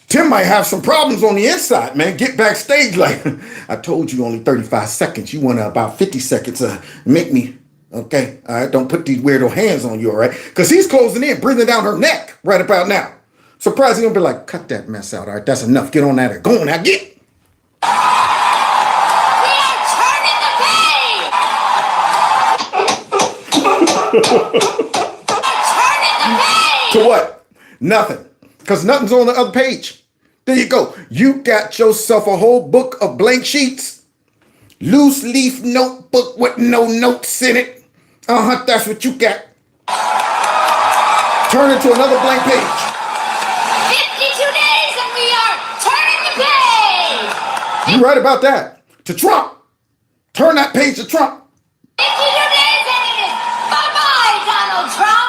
Tim might have some problems on the inside, man. Get backstage like, I told you only 35 seconds. You want about 50 seconds to make me, okay? All right, don't put these weirdo hands on you, all right? Because he's closing in, breathing down her neck right about now. Surprised he don't be like, cut that mess out, all right? That's enough. Get on that. Go on now, get. To what? Nothing. Because nothing's on the other page. There you go. You got yourself a whole book of blank sheets. Loose leaf notebook with no notes in it. That's what you got. Turn it to another blank page. 52 days and we are turning the page. You right about that. To Trump. Turn that page to Trump. 52 days and it is bye-bye, Donald Trump.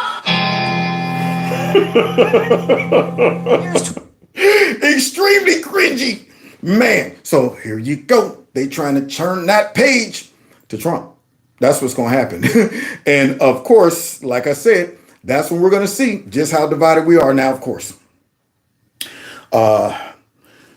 Extremely cringy. Man, so here you go. They trying to turn that page to Trump. That's what's going to happen. And of course, like I said, that's when we're going to see just how divided we are now, of course.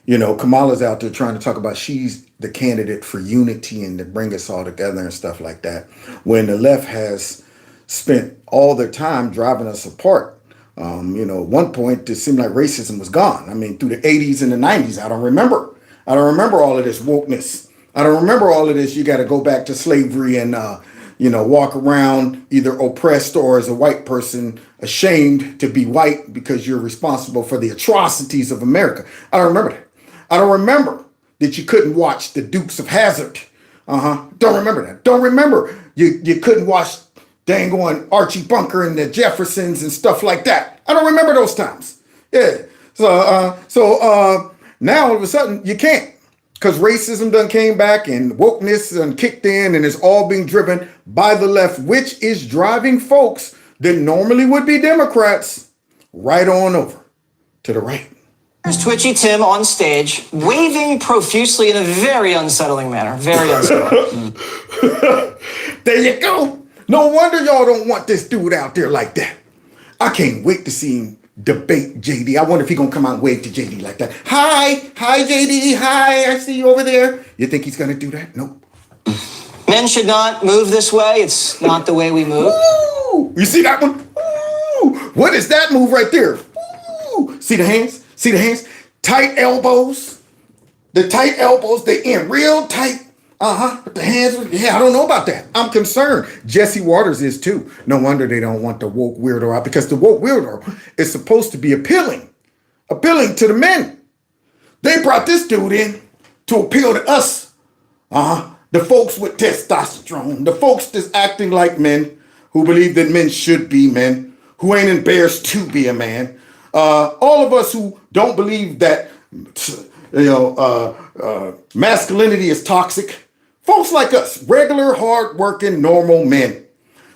Kamala's out there trying to talk about she's the candidate for unity and to bring us all together and stuff like that. When the left has spent all their time driving us apart. At one point, it seemed like racism was gone. I mean, through the 80s and the 90s, I don't remember all of this wokeness. I don't remember all of this. You got to go back to slavery and, walk around either oppressed or as a white person ashamed to be white because you're responsible for the atrocities of America. I don't remember that. I don't remember that you couldn't watch the Dukes of Hazzard. Don't remember that. Don't remember you couldn't watch dang on Archie Bunker and the Jeffersons and stuff like that. I don't remember those times. Yeah. So now all of a sudden you can't because racism done came back and wokeness done kicked in and it's all being driven by the left, which is driving folks that normally would be Democrats right on over to the right. Here's Twitchy Tim on stage, waving profusely in a very unsettling manner. Very unsettling. There you go. No wonder y'all don't want this dude out there like that. I can't wait to see him debate JD. I wonder if he's going to come out and wave to JD like that. Hi, JD. Hi, I see you over there. You think he's going to do that? Nope. Men should not move this way. It's not the way we move. Ooh, you see that one? Ooh, what is that move right there? Ooh, see the hands? See the hands? Tight elbows. The tight elbows, they in real tight. But the hands, yeah, I don't know about that. I'm concerned. Jesse Waters is too. No wonder they don't want the woke weirdo out, because the woke weirdo is supposed to be appealing to the men. They brought this dude in to appeal to us. The folks with testosterone, the folks that's acting like men, who believe that men should be men, who ain't embarrassed to be a man. All of us who don't believe that, masculinity is toxic. Folks like us, regular, hard-working, normal men.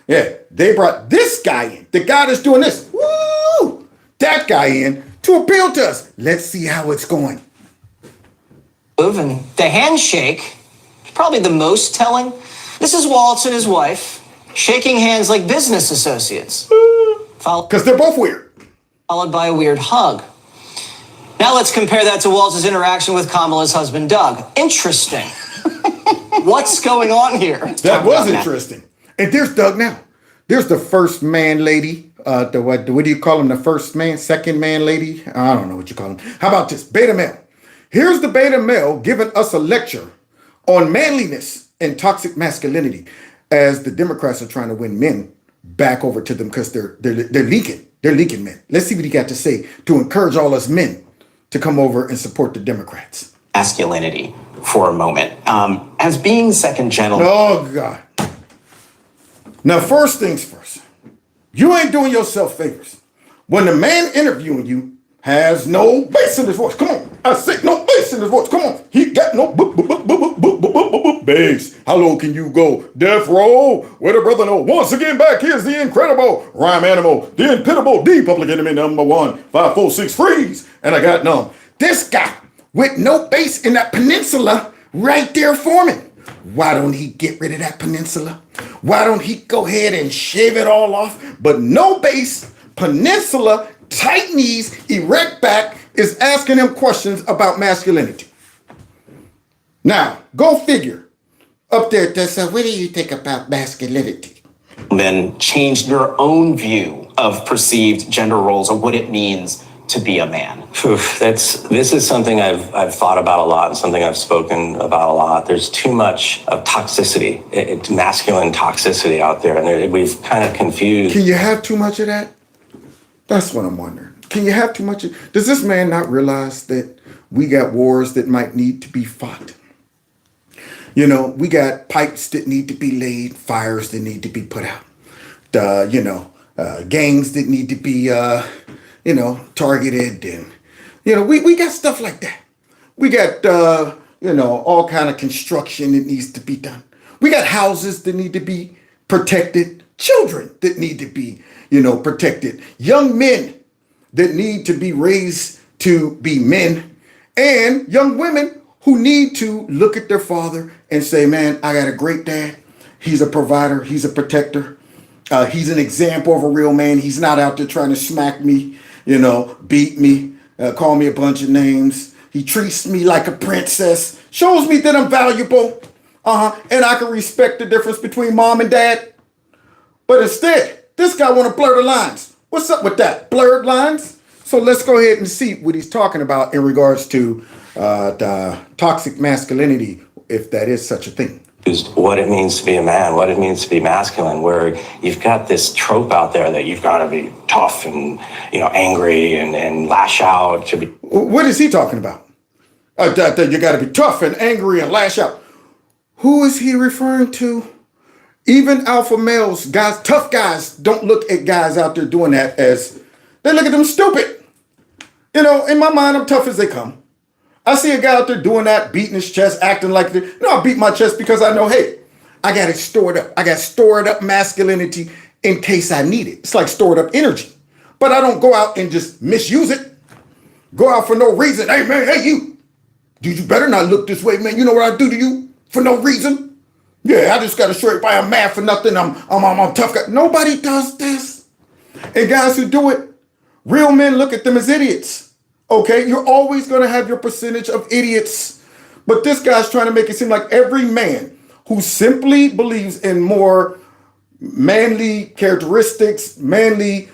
Yeah, they brought this guy in, the guy that's doing this, that guy in to appeal to us. Let's see how it's going. And the handshake, probably the most telling. This is Walz and his wife shaking hands like business associates. Because they're both weird. Followed by a weird hug. Now let's compare that to Walz's interaction with Kamala's husband, Doug. Interesting. What's going on here? That was interesting. And there's Doug now. There's the first man lady. What do you call him? The first man, second man lady? I don't know what you call him. How about this? Beta male. Here's the beta male giving us a lecture on manliness and toxic masculinity, as the Democrats are trying to win men back over to them because they're leaking. They're leaking men. Let's see what he got to say to encourage all us men to come over and support the Democrats. Masculinity for a moment. As being second gentleman. Oh, God. Now, first things first. You ain't doing yourself favors. When the man interviewing you has no bass in his voice. Come on. I say no bass in his voice. Come on. He got no bass. How low can you go? Death row. Where the brother know. Once again, back here's the incredible rhyme animal, the impitible, the public enemy number one. 5, 4, 6, freeze. And I got numb. This guy with no bass in that peninsula right there forming. Why don't he get rid of that peninsula? Why don't he go ahead and shave it all off? But no bass, peninsula, tight knees, erect back, is asking him questions about masculinity. Now, go figure. Up there, Tessa, what do you think about masculinity? Then changed your own view of perceived gender roles or what it means to be a man. This is something I've thought about a lot and something I've spoken about a lot. There's too much of toxicity, masculine toxicity out there, and we've kind of confused. Can you have too much of that? That's what I'm wondering. Can you have too much? Does this man not realize that we got wars that might need to be fought? You know, we got pipes that need to be laid, fires that need to be put out, gangs that need to be, targeted. And, we got stuff like that. We got, all kind of construction that needs to be done. We got houses that need to be protected, children that need to be, protected, young men that need to be raised to be men, and young women who need to look at their father and say, man, I got a great dad. He's a provider. He's a protector. He's an example of a real man. He's not out there trying to smack me, beat me, call me a bunch of names. He treats me like a princess, shows me that I'm valuable, and I can respect the difference between mom and dad. But instead, this guy want to blur the lines. What's up with that? Blurred lines? So let's go ahead and see what he's talking about in regards to the toxic masculinity, if that is such a thing. What it means to be a man, what it means to be masculine, where you've got this trope out there that you've got to be tough and, angry and lash out to be. What is he talking about? That you got to be tough and angry and lash out. Who is he referring to? Even alpha males, guys, tough guys, don't look at guys out there doing that as, they look at them stupid. In my mind, I'm tough as they come. I see a guy out there doing that, beating his chest, acting like that. I beat my chest because I know, hey, I got it stored up. I got stored up masculinity in case I need it. It's like stored up energy. But I don't go out and just misuse it. Go out for no reason. Hey, man, hey, you better not look this way, man. You know what I do to you for no reason? Yeah, I just got to straight by a man for nothing. I'm tough guy. Nobody does this. And guys who do it, real men look at them as idiots. Okay, you're always going to have your percentage of idiots. But this guy's trying to make it seem like every man who simply believes in more manly characteristics, manly,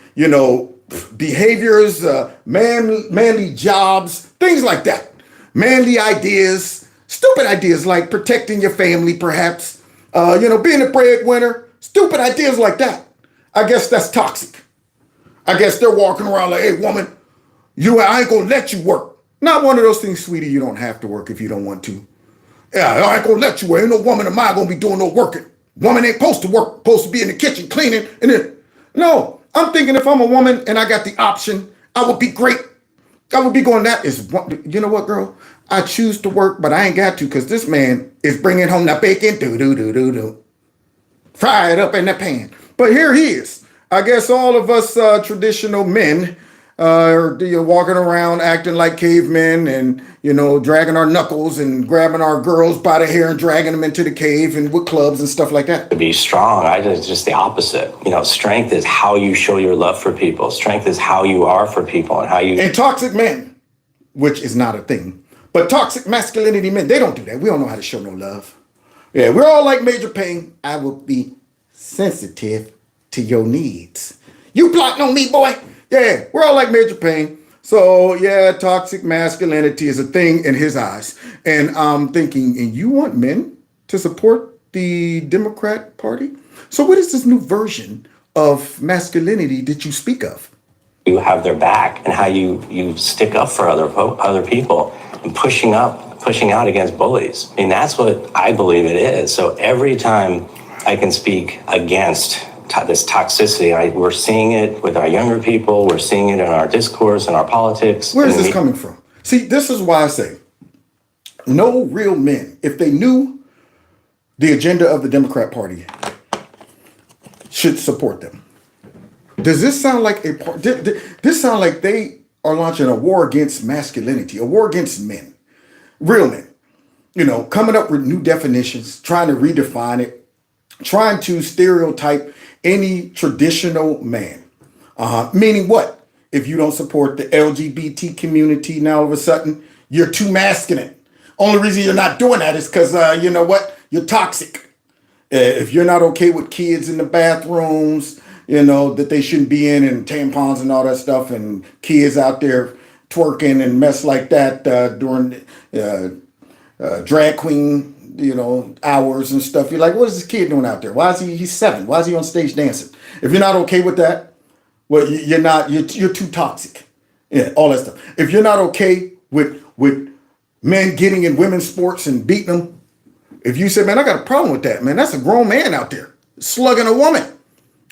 behaviors, manly jobs, things like that. Manly ideas, stupid ideas like protecting your family, perhaps, being a breadwinner, stupid ideas like that. I guess that's toxic. I guess they're walking around like, hey, woman, I ain't gonna let you work. Not one of those things, sweetie, you don't have to work if you don't want to. Yeah, I ain't gonna let you work. Ain't no woman of mine gonna be doing no working. Woman ain't supposed to work, supposed to be in the kitchen cleaning. And then, no, I'm thinking if I'm a woman and I got the option, I would be great. I would be going, that is, you know what, girl? I choose to work, but I ain't got to because this man is bringing home the bacon, fry it up in the pan. But here he is. I guess all of us traditional men are walking around acting like cavemen and, dragging our knuckles and grabbing our girls by the hair and dragging them into the cave and with clubs and stuff like that. To be strong, it's just the opposite. Strength is how you show your love for people. Strength is how you are for people and how you... And toxic men, which is not a thing, but toxic masculinity men, they don't do that. We don't know how to show no love. Yeah, we're all like Major Payne. I will be sensitive to your needs. You plotting on me, boy? Yeah, we're all like Major Payne. So, yeah, toxic masculinity is a thing in his eyes. And I'm thinking, and you want men to support the Democrat Party? So what is this new version of masculinity that you speak of? You have their back and how you stick up for other people and pushing out against bullies. I mean, that's what I believe it is. So every time I can speak against this toxicity, we're seeing it with our younger people, we're seeing it in our discourse and our politics. Where is this coming from? See, this is why I say no real men, if they knew the agenda of the Democrat Party, should support them. Does this sound like this sound like they are launching a war against masculinity, a war against men, real men, coming up with new definitions, trying to redefine it, trying to stereotype any traditional man. Meaning what? If you don't support the LGBT community, now all of a sudden you're too masculine. Only reason you're not doing that is because, you know what? You're toxic. If you're not okay with kids in the bathrooms, that they shouldn't be in, and tampons and all that stuff, and kids out there twerking and mess like that during drag queen, hours and stuff. You're like, what is this kid doing out there? Why is he's 7? Why is he on stage dancing? If you're not okay with that, well, you're too toxic. Yeah, all that stuff. If you're not okay with men getting in women's sports and beating them, if you say, man, I got a problem with that, man, that's a grown man out there slugging a woman.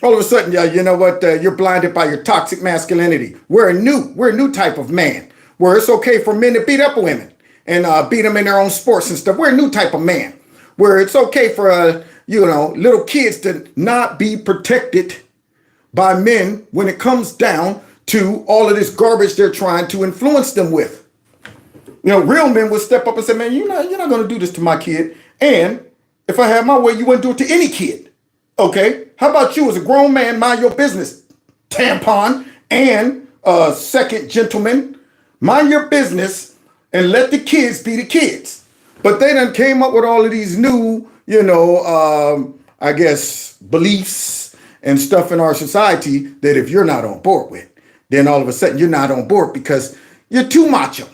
All of a sudden, you know what? You're blinded by your toxic masculinity. We're a new type of man where it's okay for men to beat up women and beat them in their own sports and stuff. We're a new type of man where it's okay for, little kids to not be protected by men when it comes down to all of this garbage they're trying to influence them with. Real men would step up and say, man, you're not going to do this to my kid. And if I had my way, you wouldn't do it to any kid. Okay, how about you as a grown man, mind your business, tampon, and second gentleman, mind your business and let the kids be the kids. But they done came up with all of these new, I guess, beliefs and stuff in our society that if you're not on board with, then all of a sudden you're not on board because you're too macho.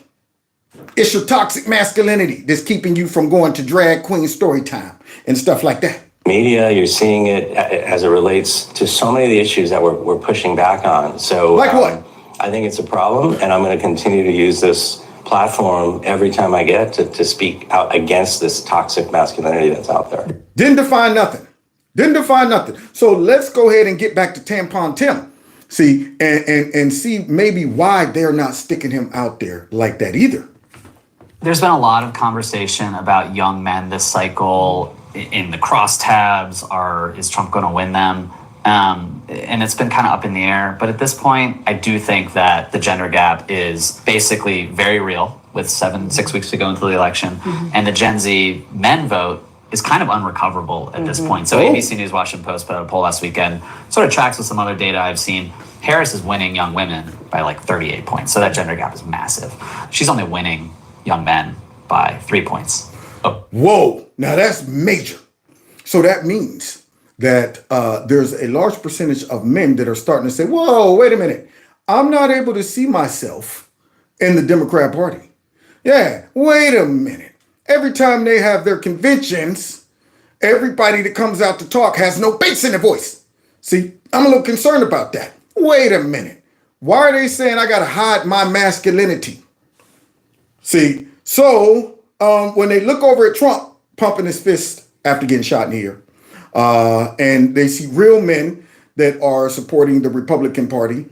It's your toxic masculinity that's keeping you from going to drag queen story time and stuff like that. Media, you're seeing it as it relates to so many of the issues that we're pushing back on. So, like what? I think it's a problem, and I'm going to continue to use this platform every time I get to speak out against this toxic masculinity that's out there. Didn't define nothing. So let's go ahead and get back to Tampon Tim. See, and see maybe why they're not sticking him out there like that either. There's been a lot of conversation about young men this cycle. In the crosstabs, is Trump going to win them? And it's been kind of up in the air. But at this point, I do think that the gender gap is basically very real with 6 weeks to go until the election. Mm-hmm. And the Gen Z men vote is kind of unrecoverable at this point. So ABC News Washington Post put out a poll last weekend, sort of tracks with some other data I've seen. Harris is winning young women by like 38 points. So that gender gap is massive. She's only winning young men by 3 points. Whoa, now that's major. So that means that there's a large percentage of men that are starting to say, whoa, wait a minute. I'm not able to see myself in the Democrat Party. Yeah, wait a minute. Every time they have their conventions, everybody that comes out to talk has no bass in their voice. See, I'm a little concerned about that. Wait a minute. Why are they saying I got to hide my masculinity? See, so when they look over at Trump pumping his fist after getting shot in the ear, and they see real men that are supporting the Republican Party,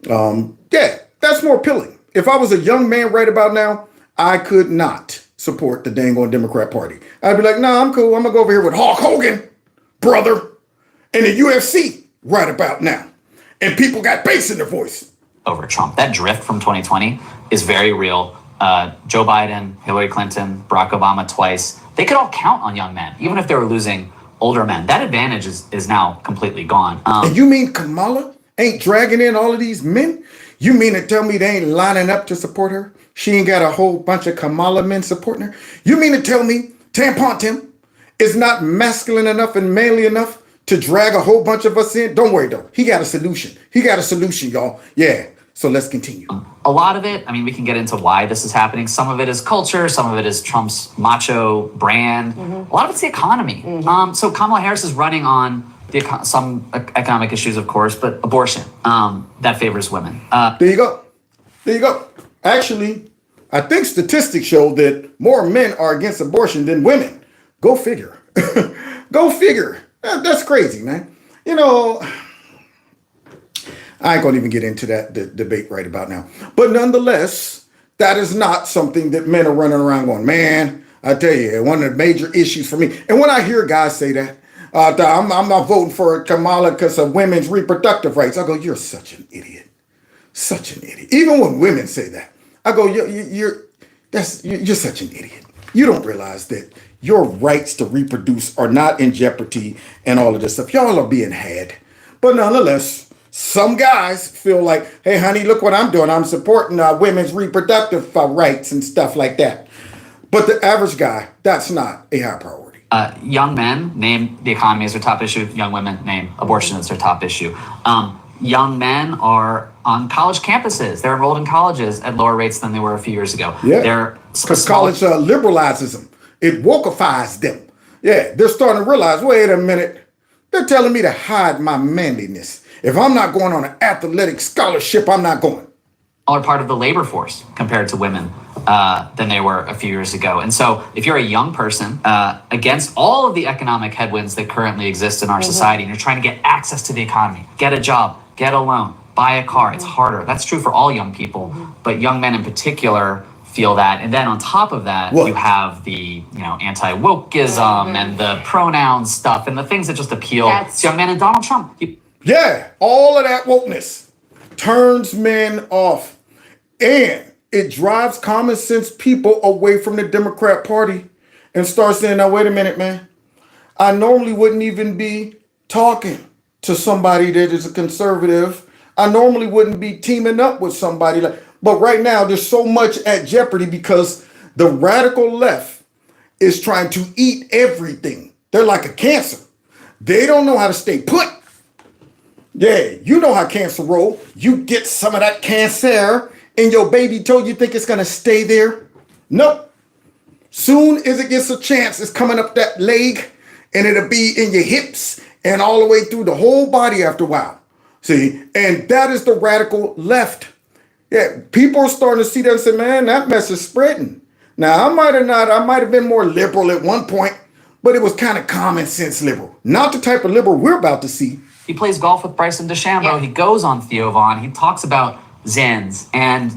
yeah, that's more appealing. If I was a young man right about now, I could not support the dang on Democrat Party. I'd be like, nah, I'm cool. I'm going to go over here with Hulk Hogan, brother, and the UFC right about now. And people got bass in their voice. Over Trump. That drift from 2020 is very real. Joe Biden, Hillary Clinton, Barack Obama twice. They could all count on young men, even if they were losing older men. That advantage is now completely gone. And you mean Kamala ain't dragging in all of these men? You mean to tell me they ain't lining up to support her? She ain't got a whole bunch of Kamala men supporting her? You mean to tell me Tampon Tim is not masculine enough and manly enough to drag a whole bunch of us in? Don't worry, though. He got a solution. He got a solution, y'all. Yeah. So let's continue. A lot of it, I mean, we can get into why this is happening. Some of it is culture. Some of it is Trump's macho brand. A lot of it's the economy. So Kamala Harris is running on some economic issues, of course, but abortion, that favors women. There you go. There you go. Actually, I think statistics show that more men are against abortion than women. Go figure. Go figure. That's crazy, man. You know, I ain't going to even get into that debate right about now. But nonetheless, that is not something that men are running around going, man, I tell you, one of the major issues for me. And when I hear guys say that, I'm not voting for Kamala because of women's reproductive rights, I go, you're such an idiot. Such an idiot. Even when women say that, I go, you're such an idiot. You don't realize that your rights to reproduce are not in jeopardy and all of this stuff. Y'all are being had. But nonetheless, some guys feel like, hey, honey, look what I'm doing. I'm supporting women's reproductive rights and stuff like that. But the average guy, that's not a high priority. Young men name the economy as their top issue. Young women name abortion as their top issue. Young men are on college campuses. They're enrolled in colleges at lower rates than they were a few years ago. Yeah, because college liberalizes them. It wokeifies them. Yeah, they're starting to realize, wait a minute. They're telling me to hide my manliness. If I'm not going on an athletic scholarship, I'm not going. Are part of the labor force compared to women than they were a few years ago. And so if you're a young person against all of the economic headwinds that currently exist in our society, and you're trying to get access to the economy, get a job, get a loan, buy a car, it's harder. That's true for all young people, but young men in particular feel that. And then on top of that, you have the anti-wokeism and the pronoun stuff and the things that just appeal to young men. And Donald Trump. Yeah, all of that wokeness turns men off. And it drives common sense people away from the Democrat Party and start saying, now, wait a minute, man. I normally wouldn't even be talking to somebody that is a conservative. I normally wouldn't be teaming up with somebody like, but right now there's so much at jeopardy because the radical left is trying to eat everything. They're like a cancer. They don't know how to stay put. Yeah, you know how cancer roll. You get some of that cancer in your baby toe. You think it's going to stay there? Nope. Soon as it gets a chance, it's coming up that leg and it'll be in your hips and all the way through the whole body after a while. See, and that is the radical left. Yeah, people are starting to see that and say, man, that mess is spreading. Now, I might have been more liberal at one point, but it was kind of common sense liberal. Not the type of liberal we're about to see. He plays golf with Bryson DeChambeau. Yeah. He goes on Theo Vaughn. He talks about Zens. And,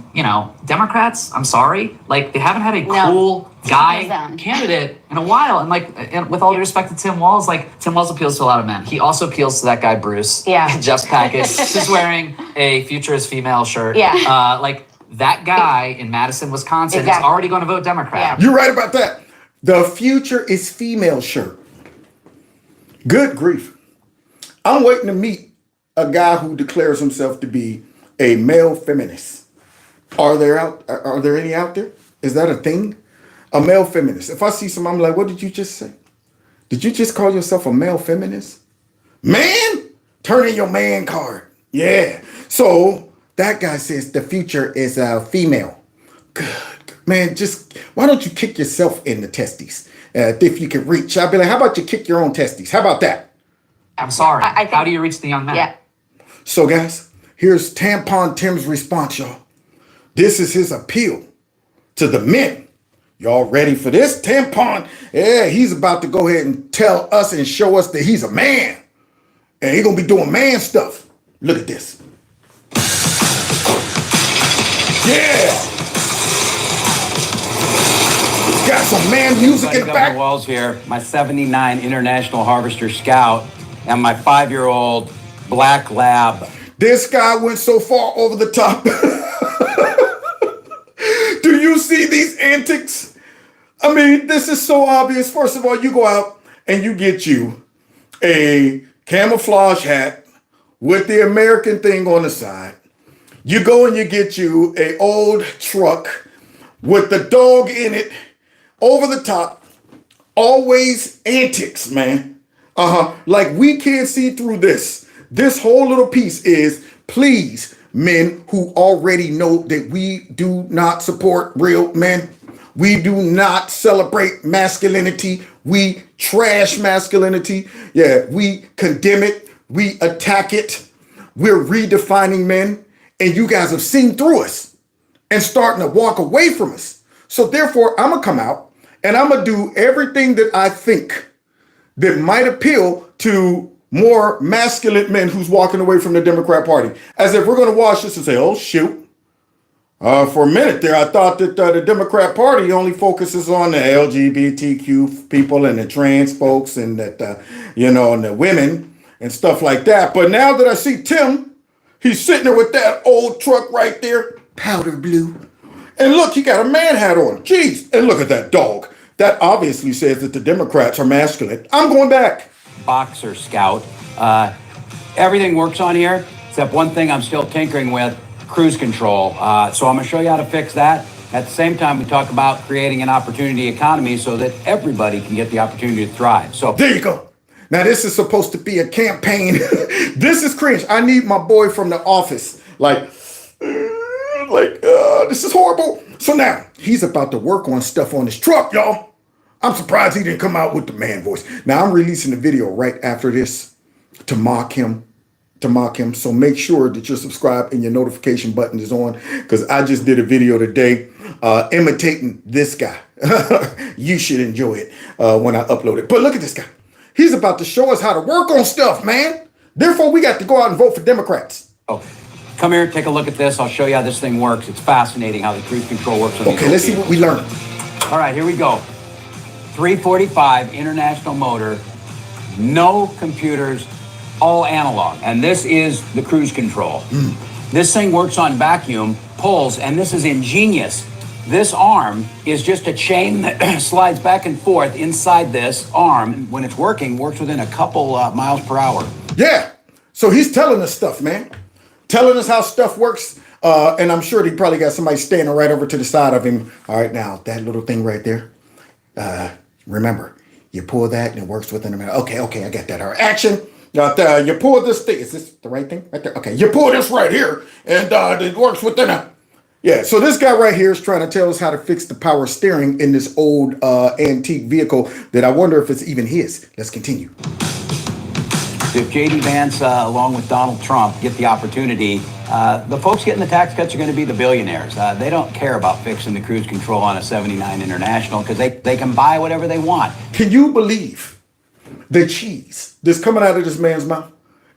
Democrats, I'm sorry, they haven't had a cool guy candidate in a while. And with all due respect to Tim Walz, Tim Walz appeals to a lot of men. He also appeals to that guy, Bruce. Yeah. Jeff's package. He's wearing a Future is Female shirt. Yeah. That guy in Madison, Wisconsin is already going to vote Democrat. Yeah. You're right about that. The Future is Female shirt. Good grief. I'm waiting to meet a guy who declares himself to be a male feminist. Are there any out there? Is that a thing? A male feminist. If I see some, I'm like, what did you just say? Did you just call yourself a male feminist? Man, turn in your man card. Yeah. So that guy says the future is female. Good. Man, just why don't you kick yourself in the testes if you can reach? I'd be like, how about you kick your own testes? How about that? I'm sorry. I think, how do you reach the young man? Yeah. So guys, here's Tampon Tim's response, y'all. This is his appeal to the men. Y'all ready for this? Tampon, yeah, he's about to go ahead and tell us and show us that he's a man. And he's going to be doing man stuff. Look at this. Yeah. Got some man music in the back. Governor Walz here, my 79 International Harvester Scout, and my 5-year-old black lab. This guy went so far over the top. Do you see these antics? I mean, this is so obvious. First of all, you go out and you get you a camouflage hat with the American thing on the side. You go and you get you a old truck with the dog in it, over the top. Always antics, man. Like we can't see through this. This whole little piece is, please, men who already know that we do not support real men. We do not celebrate masculinity. We trash masculinity. Yeah, we condemn it. We attack it. We're redefining men. And you guys have seen through us and starting to walk away from us. So therefore, I'm going to come out and I'm going to do everything that I think that might appeal to more masculine men who's walking away from the Democrat Party. As if we're going to watch this and say, oh, shoot. For a minute there, I thought that the Democrat Party only focuses on the LGBTQ people and the trans folks and that, and the women and stuff like that. But now that I see Tim, he's sitting there with that old truck right there, powder blue. And look, he got a man hat on. Jeez. And look at that dog. That obviously says that the Democrats are masculine. I'm going back. Boxer Scout. Everything works on here, except one thing I'm still tinkering with, cruise control. So I'm going to show you how to fix that. At the same time, we talk about creating an opportunity economy so that everybody can get the opportunity to thrive. So there you go. Now, this is supposed to be a campaign. This is cringe. I need my boy from the office. This is horrible. So now he's about to work on stuff on his truck, y'all. I'm surprised he didn't come out with the man voice. Now I'm releasing the video right after this to mock him. So make sure that you're subscribed and your notification button is on, because I just did a video today imitating this guy. You should enjoy it when I upload it. But look at this guy. He's about to show us how to work on stuff, man. Therefore, we got to go out and vote for Democrats. Oh, come here, take a look at this. I'll show you how this thing works. It's fascinating how the cruise control works. Okay, let's see what we learn. All right, here we go. 345 International motor, no computers, all analog. And this is the cruise control. This thing works on vacuum, pulls, and this is ingenious. This arm is just a chain that slides back and forth inside this arm. When it's working, works within a couple miles per hour. Yeah. So he's telling us stuff, man. Telling us how stuff works. And I'm sure he probably got somebody standing right over to the side of him. All right, now, that little thing right there. Remember, you pull that and it works within a minute. Okay, I got that. All right, action. You pull this thing. Is this the right thing? Right there. Okay, you pull this right here and it works within a... Yeah, so this guy right here is trying to tell us how to fix the power steering in this old antique vehicle that I wonder if it's even his. Let's continue. If J.D. Vance, along with Donald Trump, get the opportunity, the folks getting the tax cuts are going to be the billionaires. They don't care about fixing the cruise control on a 79 International because they can buy whatever they want. Can you believe the cheese that's coming out of this man's mouth?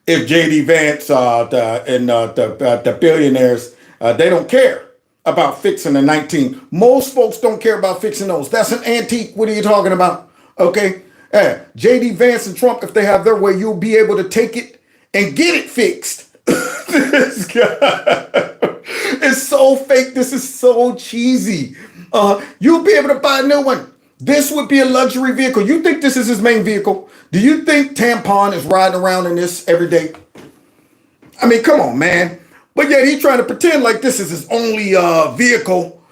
If J.D. Vance and the billionaires, they don't care about fixing the 19. Most folks don't care about fixing those. That's an antique. What are you talking about? Okay. J.D. Vance and Trump, if they have their way, you'll be able to take it and get it fixed. This guy is so fake. This is so cheesy. You'll be able to buy a new one. This would be a luxury vehicle. You think this is his main vehicle? Do you think Tampon is riding around in this every day? I mean, come on, man. But yet he's trying to pretend like this is his only vehicle.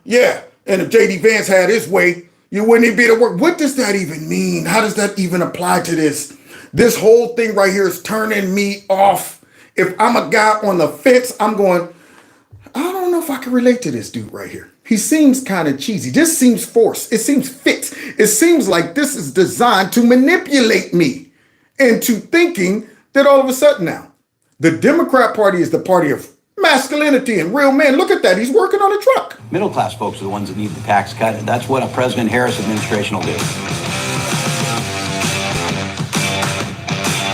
Yeah. And if J.D. Vance had his way, You wouldn't even be able to work. What does that even mean? How does that even apply to this? This whole thing right here is turning me off. If I'm a guy on the fence, I'm going, I don't know if I can relate to this dude right here. He seems kind of cheesy. This seems forced. It seems fixed. It seems like this is designed to manipulate me into thinking that all of a sudden now, the Democrat Party is the party of masculinity and real men. Look at that. He's working on a truck. Middle class folks are the ones that need the tax cut, and that's what a President Harris administration will do.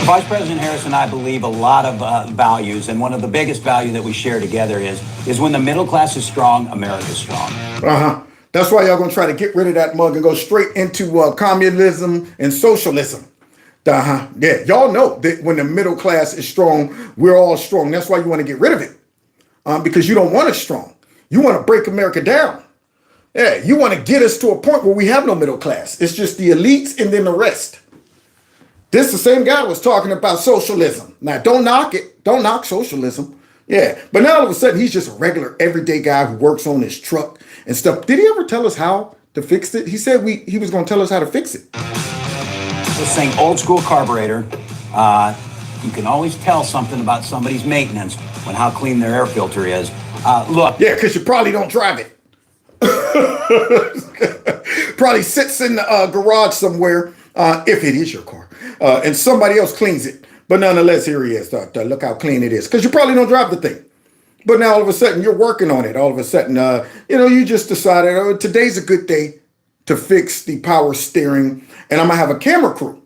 Vice President Harris and I believe a lot of values, and one of the biggest value that we share together is when the middle class is strong, America's strong. That's why y'all gonna try to get rid of that mug and go straight into communism and socialism. Yeah, y'all know that when the middle class is strong, we're all strong. That's why you want to get rid of it, because you don't want us strong. You want to break America down. Yeah, you want to get us to a point where we have no middle class. It's just the elites and then the rest. This the same guy was talking about socialism. Now, don't knock it. Don't knock socialism. Yeah, but now all of a sudden, he's just a regular, everyday guy who works on his truck and stuff. Did he ever tell us how to fix it? He said he was going to tell us how to fix it. This thing, old school carburetor. You can always tell something about somebody's maintenance when how clean their air filter is. Look. Yeah, because you probably don't drive it. Probably sits in the garage somewhere, if it is your car, and somebody else cleans it. But nonetheless, here he is. Look how clean it is, because you probably don't drive the thing. But now all of a sudden you're working on it. All of a sudden, you just decided, today's a good day to fix the power steering, and I'm gonna have a camera crew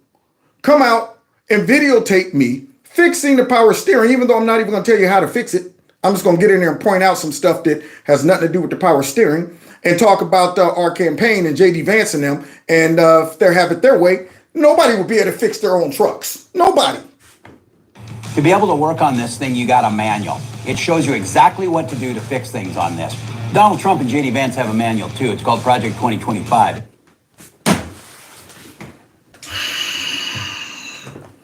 come out and videotape me fixing the power steering, even though I'm not even gonna tell you how to fix it. I'm just gonna get in there and point out some stuff that has nothing to do with the power steering and talk about our campaign and JD Vance and them. And if they have it their way, nobody will be able to fix their own trucks. Nobody. To be able to work on this thing, you got a manual. It shows you exactly what to do to fix things on this. Donald Trump and JD Vance have a manual too. It's called Project 2025.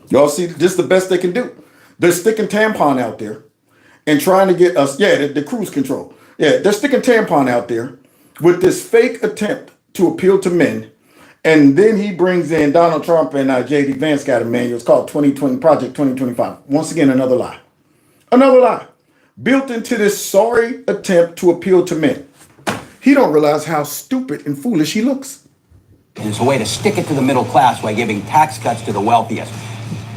Y'all see, this is the best they can do. They're sticking tampon out there and trying to get us, the cruise control. Yeah, they're sticking tampon out there with this fake attempt to appeal to men. And then he brings in Donald Trump and JD Vance got a manual. It's called 2020 Project 2025. Once again, another lie. Another lie. Built into this sorry attempt to appeal to men. He don't realize how stupid and foolish he looks. And it's a way to stick it to the middle class by giving tax cuts to the wealthiest.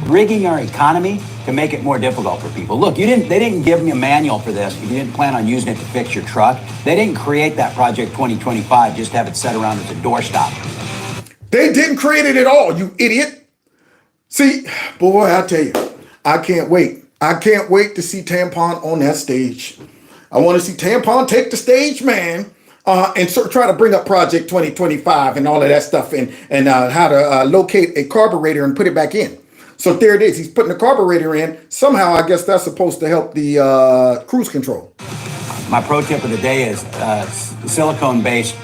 Rigging our economy to make it more difficult for people. Look, they didn't give me a manual for this if you didn't plan on using it to fix your truck. They didn't create that Project 2025 just to have it set around as a doorstop. They didn't create it at all, you idiot. See, boy, I tell you, I can't wait. I can't wait to see Tampon on that stage. I want to see Tampon take the stage, man, and try to bring up Project 2025 and all of that stuff and how to locate a carburetor and put it back in. So there it is. He's putting the carburetor in. Somehow, I guess that's supposed to help the cruise control. My pro tip of the day is silicone-based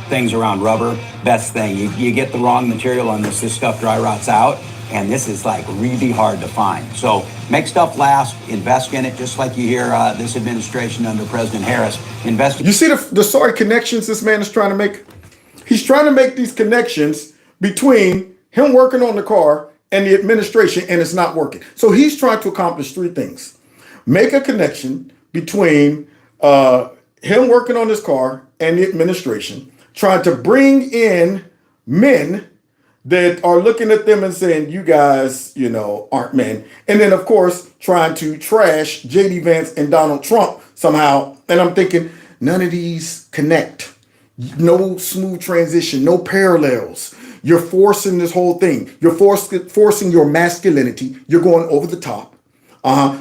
things around rubber. Best thing. You get the wrong material on this stuff dry rots out, and this is like really hard to find. So make stuff last. Invest in it, just like you hear this administration under President Harris. Invest. You see the sorry connections this man is trying to make? He's trying to make these connections between him working on the car and the administration, and it's not working. So he's trying to accomplish three things. Make a connection between him working on his car and the administration, trying to bring in men that are looking at them and saying, you guys, aren't men. And then, of course, trying to trash JD Vance and Donald Trump somehow. And I'm thinking, none of these connect. No smooth transition, no parallels. You're forcing this whole thing. You're forcing your masculinity. You're going over the top.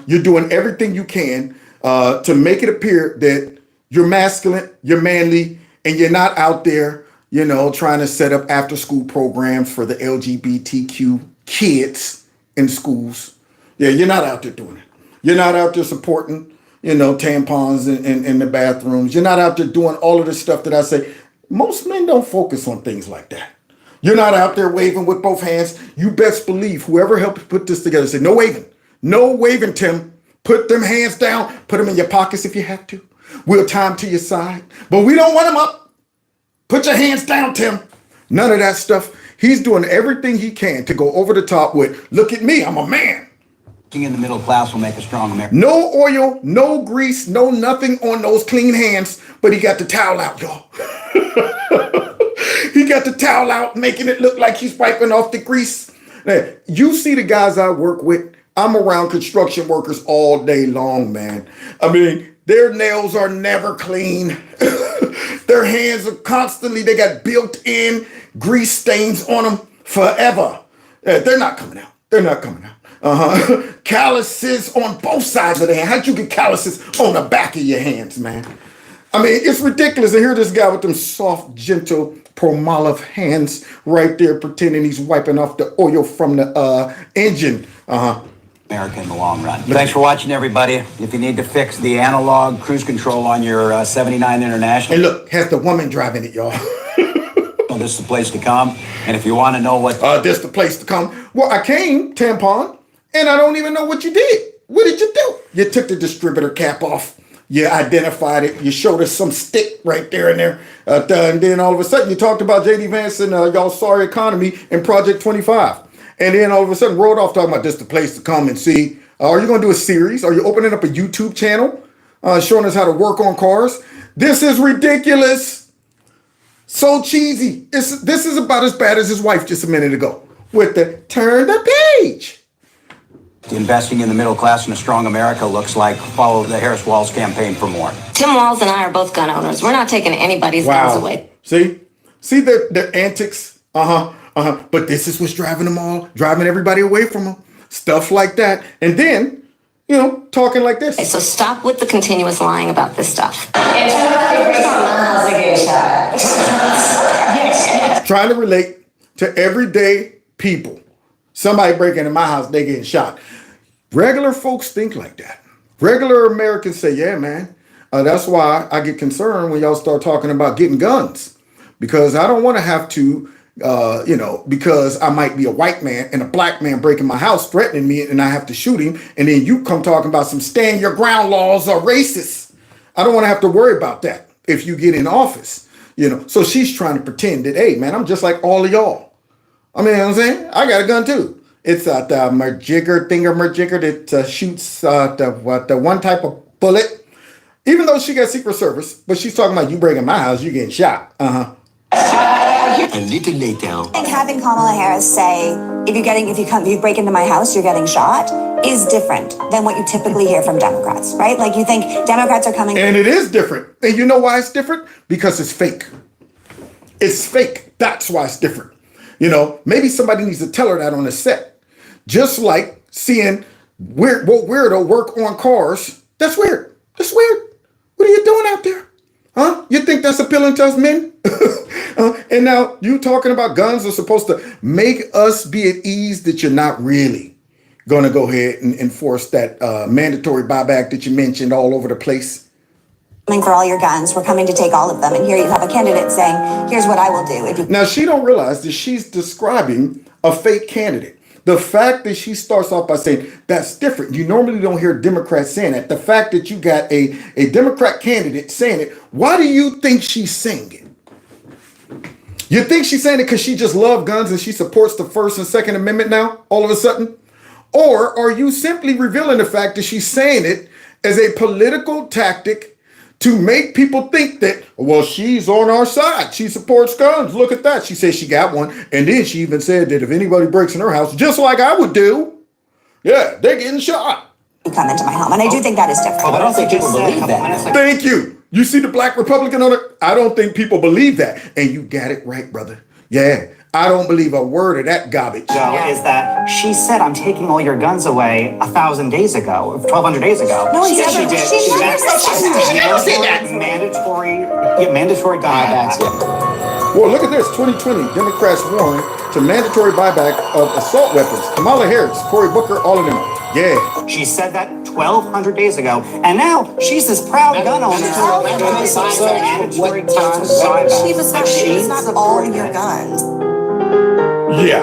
You're doing everything you can to make it appear that you're masculine, you're manly, and you're not out there, trying to set up after-school programs for the LGBTQ kids in schools. Yeah, you're not out there doing it. You're not out there supporting, tampons in the bathrooms. You're not out there doing all of the stuff that I say. Most men don't focus on things like that. You're not out there waving with both hands. You best believe whoever helped put this together said, no waving. No waving, Tim. Put them hands down. Put them in your pockets if you have to. We'll tie them to your side. But we don't want them up. Put your hands down, Tim. None of that stuff. He's doing everything he can to go over the top with, look at me, I'm a man. In the middle class will make a strong America. No oil, no grease, no nothing on those clean hands, but he got the towel out, y'all. He got the towel out, making it look like he's wiping off the grease. Now, you see the guys I work with, I'm around construction workers all day long, man. I mean, their nails are never clean. Their hands are constantly, they got built-in grease stains on them forever. They're not coming out. They're not coming out. Calluses on both sides of the hand. How'd you get calluses on the back of your hands, man? I mean, it's ridiculous. And hear this guy with them soft, gentle, Palmolive hands right there pretending he's wiping off the oil from the engine. America in the long run. Thanks for watching, everybody. If you need to fix the analog cruise control on your 79 International. And look, has the woman driving it, y'all. Well, this is the place to come. And if you want to know what... this is the place to come. Well, I came, tampon, and I don't even know what you did. What did you do? You took the distributor cap off. You identified it. You showed us some stick right there and there. And then all of a sudden, you talked about J.D. Vance and y'all's sorry economy and Project 25. And then all of a sudden, rolled off talking about this the place to come and see. Are you going to do a series? Are you opening up a YouTube channel showing us how to work on cars? This is ridiculous. So cheesy. This is about as bad as his wife just a minute ago with the turn the page. Investing in the middle class in a strong America looks like. Follow the Harris Walz campaign for more. Tim Walz and I are both gun owners. We're not taking anybody's guns away. See their antics. But this is what's driving them all, driving everybody away from them. Stuff like that. And then, talking like this. Okay, so stop with the continuous lying about this stuff. Trying to relate to everyday people. Somebody breaking into my house, they getting shot. Regular folks think like that. Regular Americans say, yeah, man. That's why I get concerned when y'all start talking about getting guns. Because I don't want to have to, because I might be a white man and a black man breaking my house, threatening me, and I have to shoot him. And then you come talking about some stand your ground laws are racist. I don't want to have to worry about that if you get in office. So she's trying to pretend that, hey, man, I'm just like all of y'all. I mean, you know what I'm saying? I got a gun too. It's the merjigger that shoots the one type of bullet. Even though she got Secret Service, but she's talking about you breaking my house, you getting shot. A little later. I think having Kamala Harris say, if you break into my house, you're getting shot, is different than what you typically hear from Democrats, right? Like you think Democrats are coming. And it is different. And you know why it's different? Because it's fake. It's fake. That's why it's different. Maybe somebody needs to tell her that on the set. Just like seeing weirdo work on cars. That's weird. That's weird. What are you doing out there? Huh? You think that's appealing to us men? And now you talking about guns are supposed to make us be at ease that you're not really going to go ahead and enforce that mandatory buyback that you mentioned all over the place. For all your guns, we're coming to take all of them. And here you have a candidate saying, here's what I will do. Now, she don't realize that she's describing a fake candidate. The fact that she starts off by saying, that's different. You normally don't hear Democrats saying that. The fact that you got a Democrat candidate saying it, why do you think she's saying it? You think she's saying it because she just loves guns and she supports the First and Second Amendment now, all of a sudden? Or are you simply revealing the fact that she's saying it as a political tactic to make people think that, well, she's on our side. She supports guns. Look at that. She says she got one. And then she even said that if anybody breaks in her house, just like I would do, yeah, they're getting shot. Come into my home. And I do think that is different. I don't think people believe that. Thank you. You see the black Republican on it? I don't think people believe that. And you got it right, brother. Yeah. I don't believe a word of that garbage. Is that she said, I'm taking all your guns away 1,000 days ago, 1,200 days ago. No, she never did. She never said that. Mandatory gun buybacks. Well, look at this. 2020, Democrats warn to mandatory buyback of assault weapons. Kamala Harris, Cory Booker, all of them. Yeah. She said that 1,200 days ago, and now she's this proud gun owner. She's not all your guns. Yeah.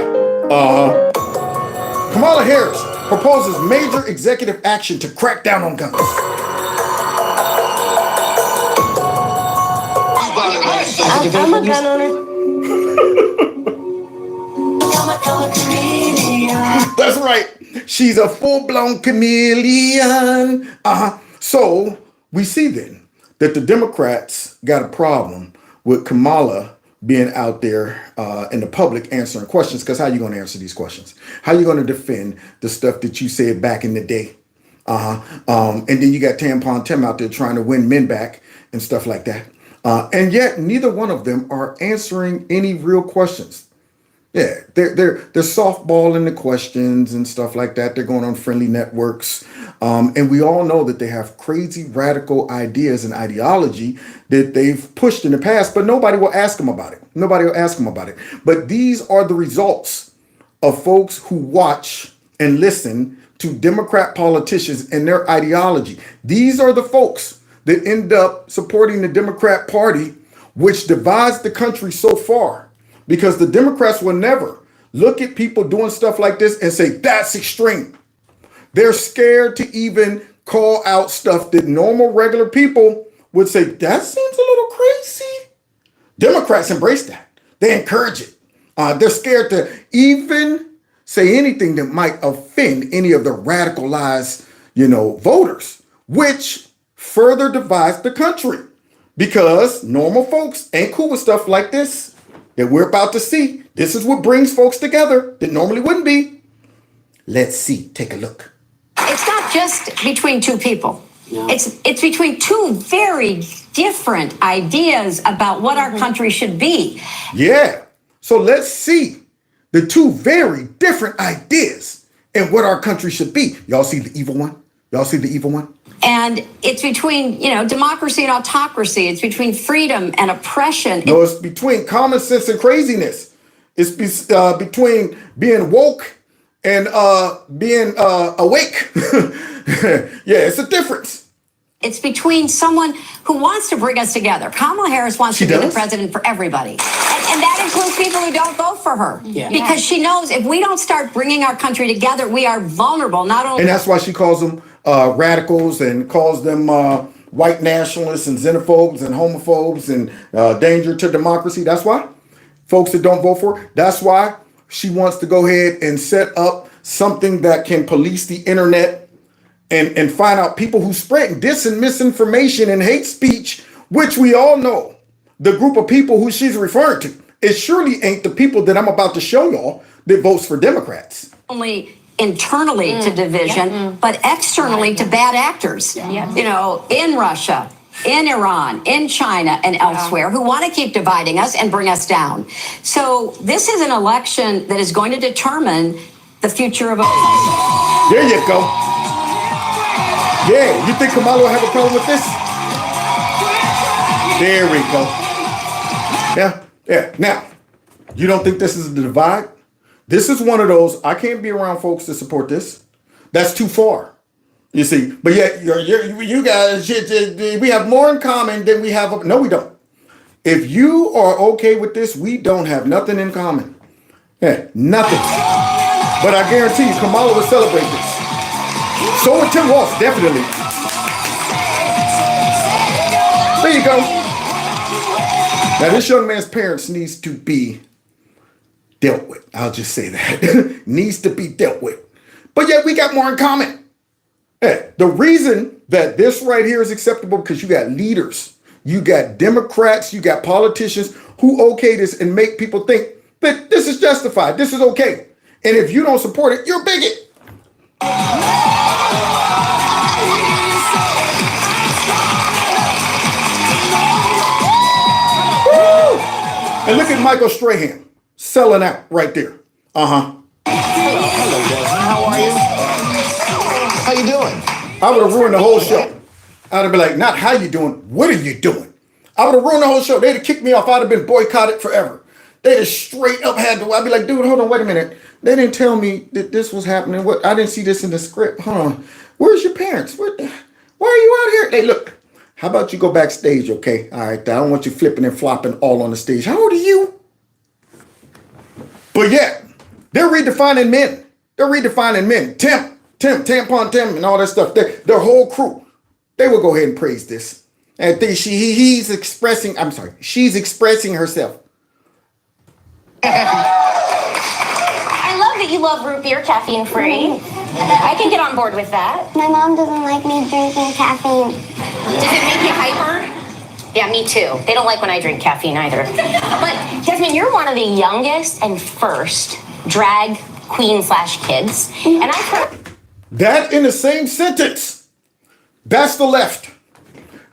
Kamala Harris proposes major executive action to crack down on guns. I'm a gun owner. right. She's a full-blown chameleon. So we see then that the Democrats got a problem with Kamala being out there in the public answering questions, because how are you going to answer these questions? How are you going to defend the stuff that you said back in the day? And then you got Tampon Tim out there trying to win men back and stuff like that. And yet neither one of them are answering any real questions. Yeah, they're softballing the questions and stuff like that. They're going on friendly networks. And we all know that they have crazy radical ideas and ideology that they've pushed in the past, but nobody will ask them about it. Nobody will ask them about it. But these are the results of folks who watch and listen to Democrat politicians and their ideology. These are the folks that end up supporting the Democrat Party, which divides the country so far. Because the Democrats will never look at people doing stuff like this and say, that's extreme. They're scared to even call out stuff that normal, regular people would say, that seems a little crazy. Democrats embrace that. They encourage it. They're scared to even say anything that might offend any of the radicalized, voters, which further divides the country. Because normal folks ain't cool with stuff like this that we're about to see. This is what brings folks together that normally wouldn't be. Let's see. Take a look. It's not just between two people. No. It's between two very different ideas about what our country should be. Yeah. So let's see the two very different ideas and what our country should be. Y'all see the evil one? Y'all see the evil one? And it's between, democracy and autocracy. It's between freedom and oppression. No, it's between common sense and craziness. It's between being woke and being awake. Yeah, it's a difference. It's between someone who wants to bring us together. Kamala Harris wants to be the president for everybody. And that includes people who don't vote for her. Yeah. Because she knows if we don't start bringing our country together, we are vulnerable. Not only. And that's why she calls them radicals and calls them white nationalists and xenophobes and homophobes and danger to democracy. That's why folks that don't vote for her. That's why she wants to go ahead and set up something that can police the internet and find out people who spread dis and misinformation and hate speech, which we all know the group of people who she's referring to. It surely ain't the people that I'm about to show y'all that votes for Democrats. Only internally to division, but externally to bad actors, in Russia, in Iran, in China, and elsewhere, who want to keep dividing us and bring us down. So this is an election that is going to determine the future of our. There you go. Yeah, you think Kamala will have a problem with this? There we go. Yeah. Now, you don't think this is the divide? This is one of those, I can't be around folks to support this. That's too far. You see, but yet you guys, we have more in common than we have. No, we don't. If you are okay with this, we don't have nothing in common. Yeah, nothing. But I guarantee you, Kamala will celebrate this. So would Tim Walz, definitely. There you go. Now, this young man's parents needs to be dealt with. I'll just say that. Needs to be dealt with. But yet we got more in common. Hey, the reason that this right here is acceptable because you got leaders, you got Democrats, you got politicians who okay this and make people think that this is justified, this is okay. And if you don't support it, you're a bigot. Woo! And look at Michael Strahan selling out right there. Hello, Desmond. How are you? How you doing? I would have ruined the whole show. I'd have been like, not how you doing, what are you doing? I would have ruined the whole show. They'd have kicked me off. I'd have been boycotted forever. They'd have straight up had to. I'd be like, dude, hold on, wait a minute. They didn't tell me that this was happening. What? I didn't see this in the script. Hold on. Where's your parents? Why are you out here? Hey, look, how about you go backstage, okay? All right, I don't want you flipping and flopping all on the stage. How old are you? But yet, they're redefining men. They're redefining men. Tampon Tim, and all that stuff. Their whole crew. They will go ahead and praise this. And she's expressing herself. I love the that you love root beer, caffeine free. I can get on board with that. My mom doesn't like me drinking caffeine. Does it make you hyper? Yeah, me too. They don't like when I drink caffeine either. But Jasmine, you're one of the youngest and first drag queen / kids. And I've heard that in the same sentence. That's the left.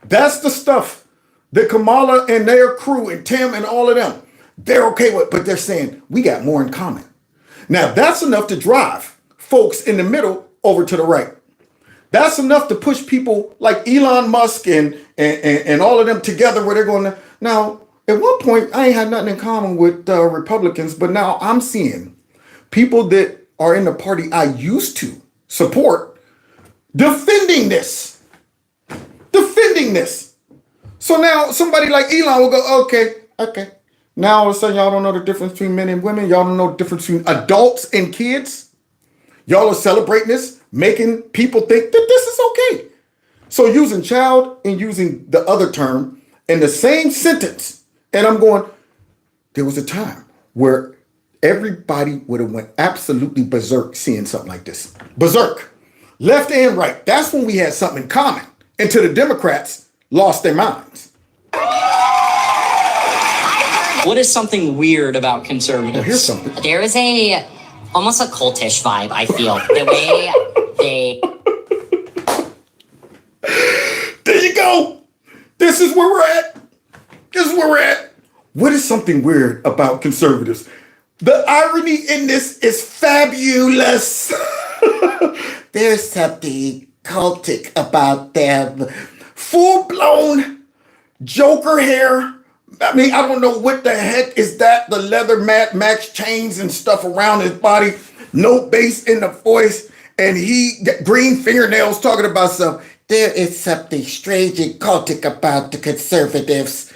That's the stuff that Kamala and their crew and Tim and all of them, they're okay with, but they're saying we got more in common. Now that's enough to drive folks in the middle over to the right. That's enough to push people like Elon Musk and all of them together where they're going to. Now, at one point, I ain't had nothing in common with Republicans, but now I'm seeing people that are in the party I used to support defending this. Defending this. So now somebody like Elon will go, okay. Now all of a sudden y'all don't know the difference between men and women. Y'all don't know the difference between adults and kids. Y'all are celebrating this, making people think that this is okay. So using child and using the other term in the same sentence. And I'm going, there was a time where everybody would have went absolutely berserk seeing something like this. Berserk. Left and right. That's when we had something in common. Until the Democrats lost their minds. What is something weird about conservatives? Well, here's something. There is almost a cultish vibe, I feel. The way they... There you go. This is where we're at. What is something weird about conservatives? The irony in this is fabulous. There's something cultic about them. Full-blown Joker hair. I mean, I don't know what the heck is that. The leather Mad Max chains and stuff around his body. No bass in the voice. And he got green fingernails talking about stuff. There is something strange and cultic about the conservatives.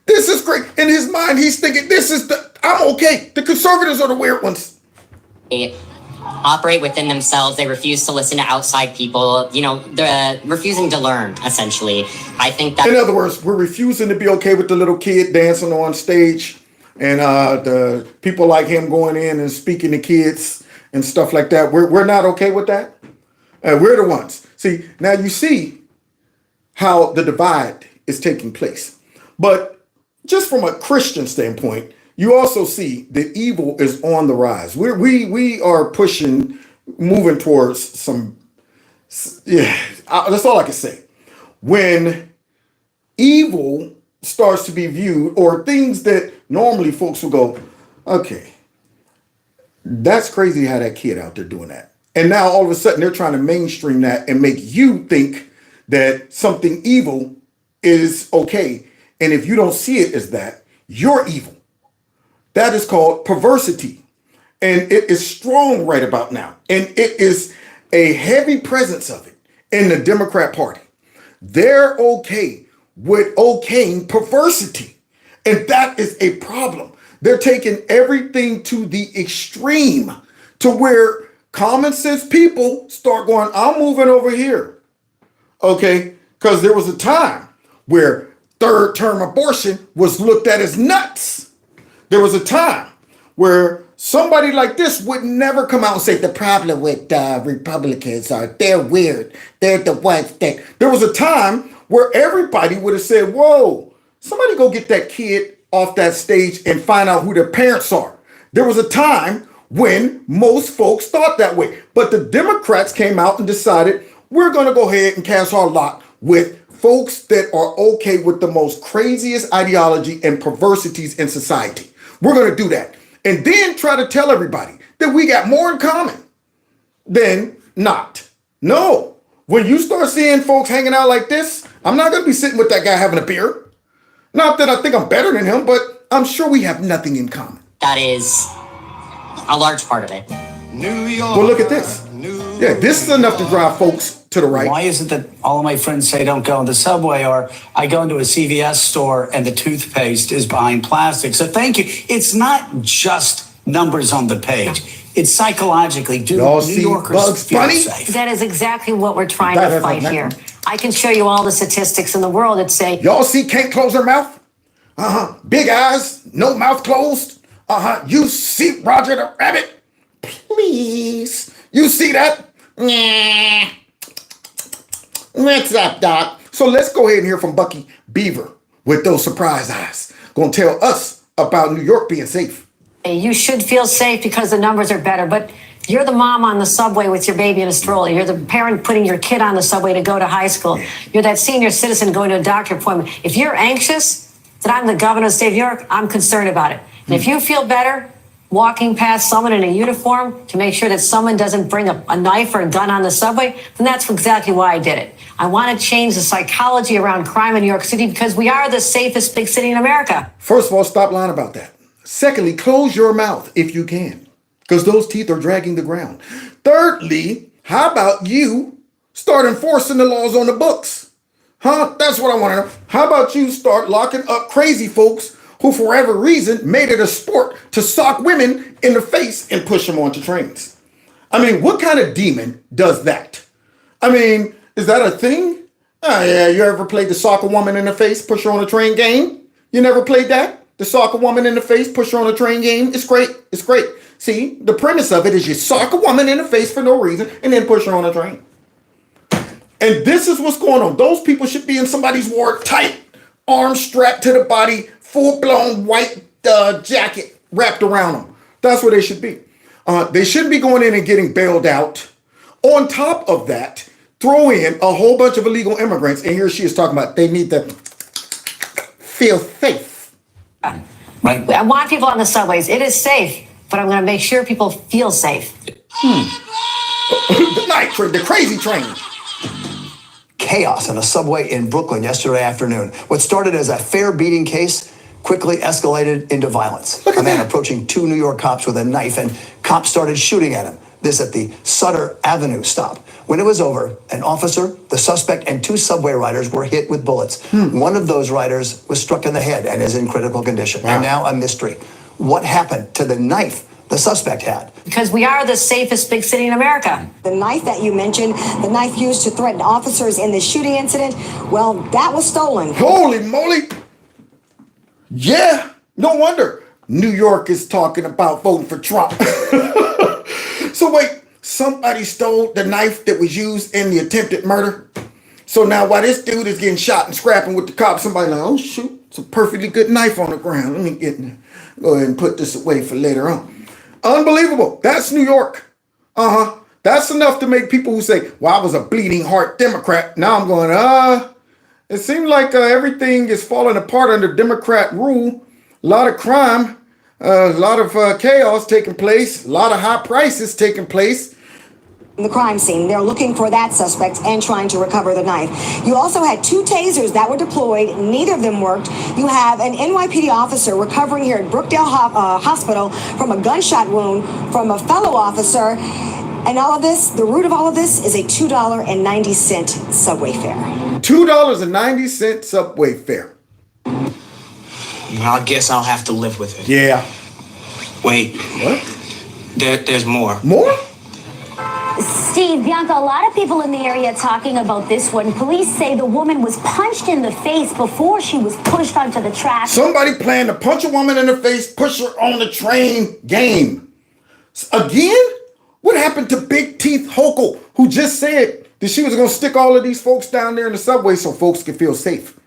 This is great. In his mind, he's thinking, I'm okay. The conservatives are the weird ones. They operate within themselves. They refuse to listen to outside people. They're refusing to learn, essentially. I think that... In other words, we're refusing to be okay with the little kid dancing on stage and the people like him going in and speaking to kids and stuff like that. We're not okay with that. We're the ones. See, now you see how the divide is taking place. But just from a Christian standpoint, you also see the evil is on the rise. We are moving towards some, that's all I can say. When evil starts to be viewed, or things that normally folks will go, okay, that's crazy how that kid out there doing that. And now all of a sudden they're trying to mainstream that and make you think that something evil is okay. And if you don't see it as that, you're evil. That is called perversity. And it is strong right about now. And it is a heavy presence of it in the Democrat Party. They're okay with okaying perversity. And that is a problem. They're taking everything to the extreme to where common sense people start going, I'm moving over here. Okay? Because there was a time where third-term abortion was looked at as nuts. There was a time where somebody like this would never come out and say the problem with Republicans are they're weird. They're the ones that... There was a time where everybody would have said, whoa, somebody go get that kid off that stage and find out who their parents are. There was a time when most folks thought that way. But the Democrats came out and decided we're going to go ahead and cast our lot with folks that are okay with the most craziest ideology and perversities in society. We're going to do that. And then try to tell everybody that we got more in common than not. No. When you start seeing folks hanging out like this, I'm not going to be sitting with that guy having a beer. Not that I think I'm better than him, but I'm sure we have nothing in common. That is a large part of it. New York. Well, look at this. Yeah, this is enough to drive folks to the right. Why is it that all of my friends say don't go in the subway, or I go into a CVS store and the toothpaste is behind plastic? So thank you. It's not just numbers on the page. It's psychologically. Do New Yorkers feel safe? That is exactly what we're trying to fight here. I can show you all the statistics in the world that say... Y'all see can't close her mouth? Big eyes, no mouth closed. You see Roger the Rabbit please. You see that? Nah. What's up, Doc? So let's go ahead and hear from Bucky Beaver with those surprise eyes. Gonna tell us about New York being safe. You should feel safe because the numbers are better, but you're the mom on the subway with your baby in a stroller. You're the parent putting your kid on the subway to go to high school. You're that senior citizen going to a doctor appointment. If you're anxious that I'm the governor of the state of New York, I'm concerned about it. And if you feel better walking past someone in a uniform to make sure that someone doesn't bring a knife or a gun on the subway, then that's exactly why I did it. I want to change the psychology around crime in New York City because we are the safest big city in America. First of all, stop lying about that. Secondly, close your mouth if you can, because those teeth are dragging the ground. Thirdly, how about you start enforcing the laws on the books? Huh? That's what I want to know. How about you start locking up crazy folks who, for whatever reason, made it a sport to sock women in the face and push them onto trains? I mean, what kind of demon does that? I mean, is that a thing? Oh, yeah, you ever played the sock a woman in the face, push her on a train game? You never played that? The sock a woman in the face, push her on a train game? It's great. It's great. See, the premise of it is you sock a woman in the face for no reason and then push her on a train. And this is what's going on. Those people should be in somebody's ward, tight, arms strapped to the body, full-blown white jacket wrapped around them. That's where they should be. They shouldn't be going in and getting bailed out. On top of that, throw in a whole bunch of illegal immigrants, and here she is talking about they need to feel safe. Right. I want people on the subways. It is safe, but I'm going to make sure people feel safe. The night train, the crazy train. Chaos on a subway in Brooklyn yesterday afternoon. What started as a fair beating case quickly escalated into violence. A man approaching two New York cops with a knife, and cops started shooting at him. This at the Sutter Avenue stop. When it was over, an officer, the suspect, and two subway riders were hit with bullets. One of those riders was struck in the head and is in critical condition. Wow. And now a mystery. What happened to the knife the suspect had? Because we are the safest big city in America. The knife that you mentioned, the knife used to threaten officers in the shooting incident, well, that was stolen. Holy moly. Yeah, no wonder New York is talking about voting for Trump. So wait, somebody stole the knife that was used in the attempted murder? So now while this dude is getting shot and scrapping with the cops, somebody like, oh shoot, it's a perfectly good knife on the ground. Let me go ahead and put this away for later on. Unbelievable. That's New York. That's enough to make people who say, well, I was a bleeding heart Democrat. Now I'm going, it seems like everything is falling apart under Democrat rule. A lot of crime, a lot of chaos taking place, a lot of high prices taking place. The crime scene. They're looking for that suspect and trying to recover the knife. You also had two tasers that were deployed. Neither of them worked. You have an NYPD officer recovering here at Brookdale Hospital from a gunshot wound from a fellow officer. And all of this, the root of all of this is a $2.90 subway fare. $2.90 subway fare. I guess I'll have to live with it. Yeah. Wait. What? There's more. More? Steve, Bianca, a lot of people in the area talking about this one. Police say the woman was punched in the face before she was pushed onto the track. Somebody planned to punch a woman in the face, push her on the train game. Again? What happened to Big Teeth Hochul, who just said that she was going to stick all of these folks down there in the subway so folks can feel safe?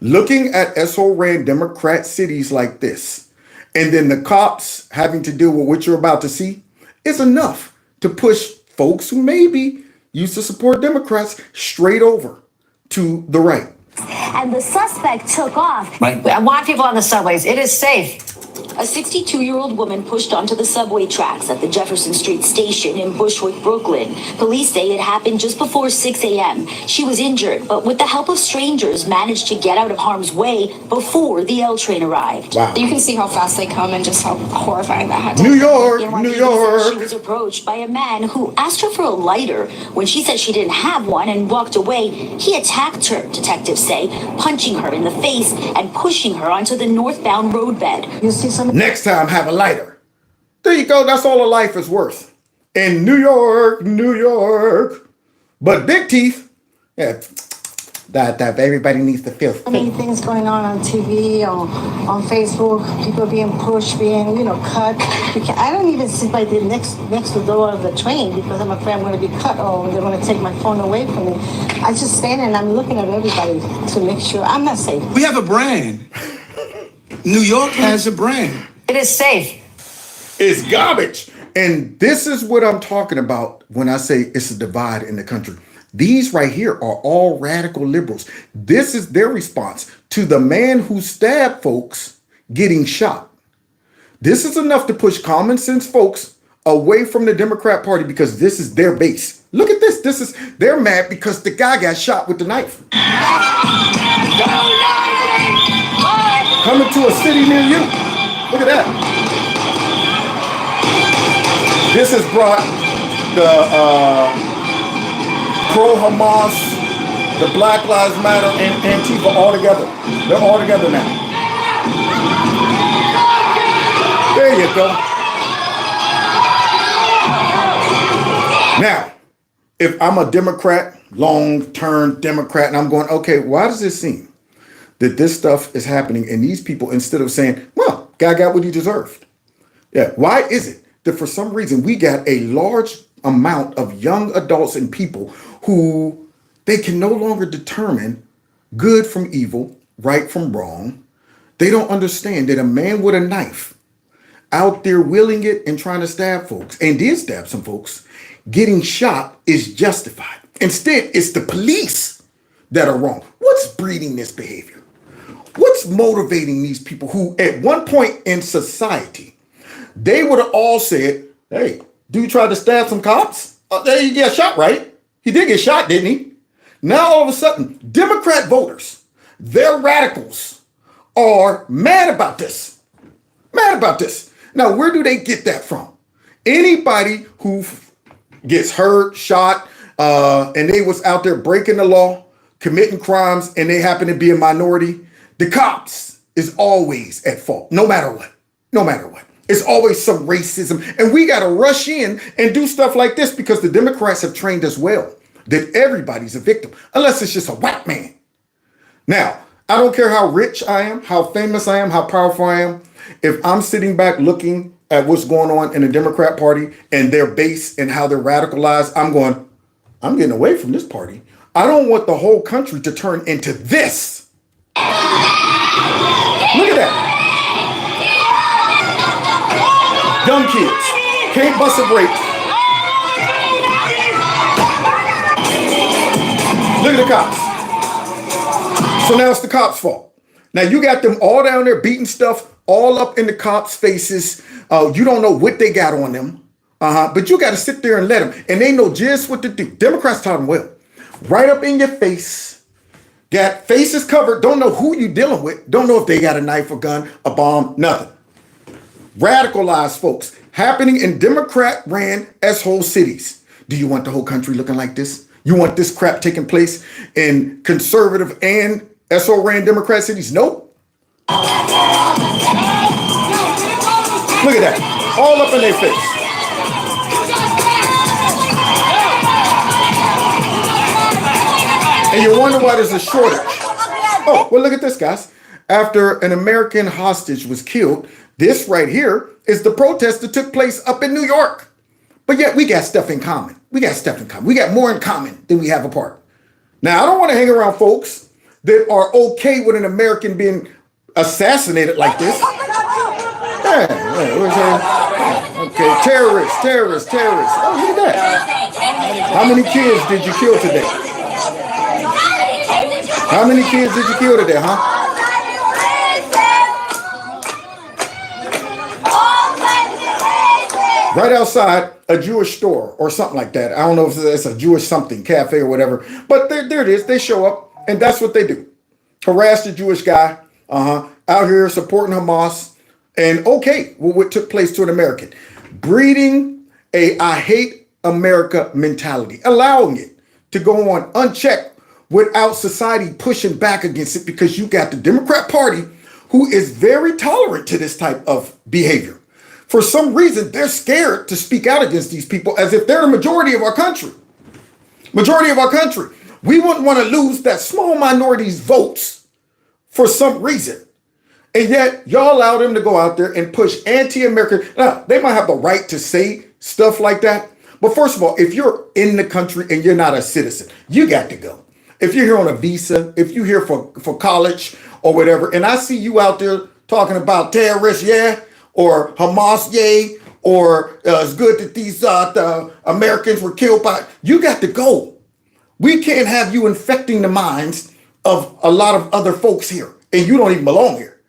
Looking at SO-ran Democrat cities like this, and then the cops having to deal with what you're about to see, is enough to push folks who maybe used to support Democrats straight over to the right. And the suspect took off. Right. I want people on the subways. It is safe. A 62-year-old woman pushed onto the subway tracks at the Jefferson Street station in Bushwick, Brooklyn. Police say it happened just before 6 a.m. She was injured, but with the help of strangers, managed to get out of harm's way before the L train arrived. Wow. You can see how fast they come and just how horrifying that had to be. New York. She was approached by a man who asked her for a lighter. When she said she didn't have one and walked away, he attacked her, detectives say, punching her in the face and pushing her onto the northbound roadbed. You see some. Next time, have a lighter. There you go. That's all a life is worth. In New York. But Big Teeth, yeah, that everybody needs to feel So many things going on TV, on Facebook, people being pushed, being, cut. I don't even sit by the next to the door of the train because I'm afraid I'm going to be cut or they're going to take my phone away from me. I just stand and I'm looking at everybody to make sure I'm not safe. We have a brand. New York has a brand. It is safe. It's garbage. And this is what I'm talking about when I say it's a divide in the country. These right here are all radical liberals. This is their response to the man who stabbed folks getting shot. This is enough to push common sense folks away from the Democrat Party because this is their base. Look at this. They're mad because the guy got shot with the knife. Coming to a city near you. Look at that. This has brought the pro-Hamas, the Black Lives Matter, and Antifa all together. They're all together now. There you go. Now, if I'm a Democrat, long-term Democrat, and I'm going, okay, why does it seem that this stuff is happening and these people, instead of saying, well, guy got what he deserved. Yeah, why is it that for some reason we got a large amount of young adults and people who they can no longer determine good from evil, right from wrong. They don't understand that a man with a knife out there wielding it and trying to stab folks, and did stab some folks, getting shot is justified. Instead, it's the police that are wrong. What's breeding this behavior? What's motivating these people who at one point in society, they would have all said, hey, dude tried to stab some cops? There he got shot, right? He did get shot, didn't he? Now all of a sudden, Democrat voters, their radicals, are mad about this. Mad about this. Now, where do they get that from? Anybody who gets hurt, shot, and they was out there breaking the law, committing crimes, and they happen to be a minority, the cops is always at fault, no matter what. No matter what. It's always some racism. And we got to rush in and do stuff like this because the Democrats have trained us well that everybody's a victim, unless it's just a white man. Now, I don't care how rich I am, how famous I am, how powerful I am. If I'm sitting back looking at what's going on in the Democrat Party and their base and how they're radicalized, I'm getting away from this party. I don't want the whole country to turn into this. Look at that. Young kids can't bust a break. Look at the cops. So now it's the cops' fault. Now you got them all down there beating stuff all up in the cops' faces. You don't know what they got on them. But you got to sit there and let them. And they know just what to do. Democrats taught them well. Right up in your face. Got faces covered. Don't know who you dealing with. Don't know if they got a knife, a gun, a bomb, nothing. Radicalized folks happening in Democrat-ran S-hole cities. Do you want the whole country looking like this? You want this crap taking place in conservative and S-hole-ran Democrat cities? Nope. Look at that. All up in their face. And you wonder why there's a shortage. Oh, well, look at this, guys. After an American hostage was killed, this right here is the protest that took place up in New York. But yet we got stuff in common. We got stuff in common. We got more in common than we have apart. Now, I don't want to hang around folks that are okay with an American being assassinated like this. Okay, terrorists. Oh, look at that. How many kids did you kill today? How many kids did you kill today, huh? Right outside a Jewish store or something like that. I don't know if it's a Jewish something, cafe or whatever. But there it is. They show up and that's what they do. Harass the Jewish guy, out here supporting Hamas. And okay, well, what took place to an American? Breeding a I hate America mentality, allowing it to go on unchecked without society pushing back against it because you got the Democrat Party who is very tolerant to this type of behavior. For some reason, they're scared to speak out against these people as if they're the majority of our country. Majority of our country. We wouldn't want to lose that small minority's votes for some reason. And yet y'all allow them to go out there and push anti-American. Now, they might have the right to say stuff like that. But first of all, if you're in the country and you're not a citizen, you got to go. If you're here on a visa, if you're here for college or whatever, and I see you out there talking about terrorists, yeah, or Hamas, yay, or it's good that these the Americans were killed by, you got to go. We can't have you infecting the minds of a lot of other folks here, and you don't even belong here.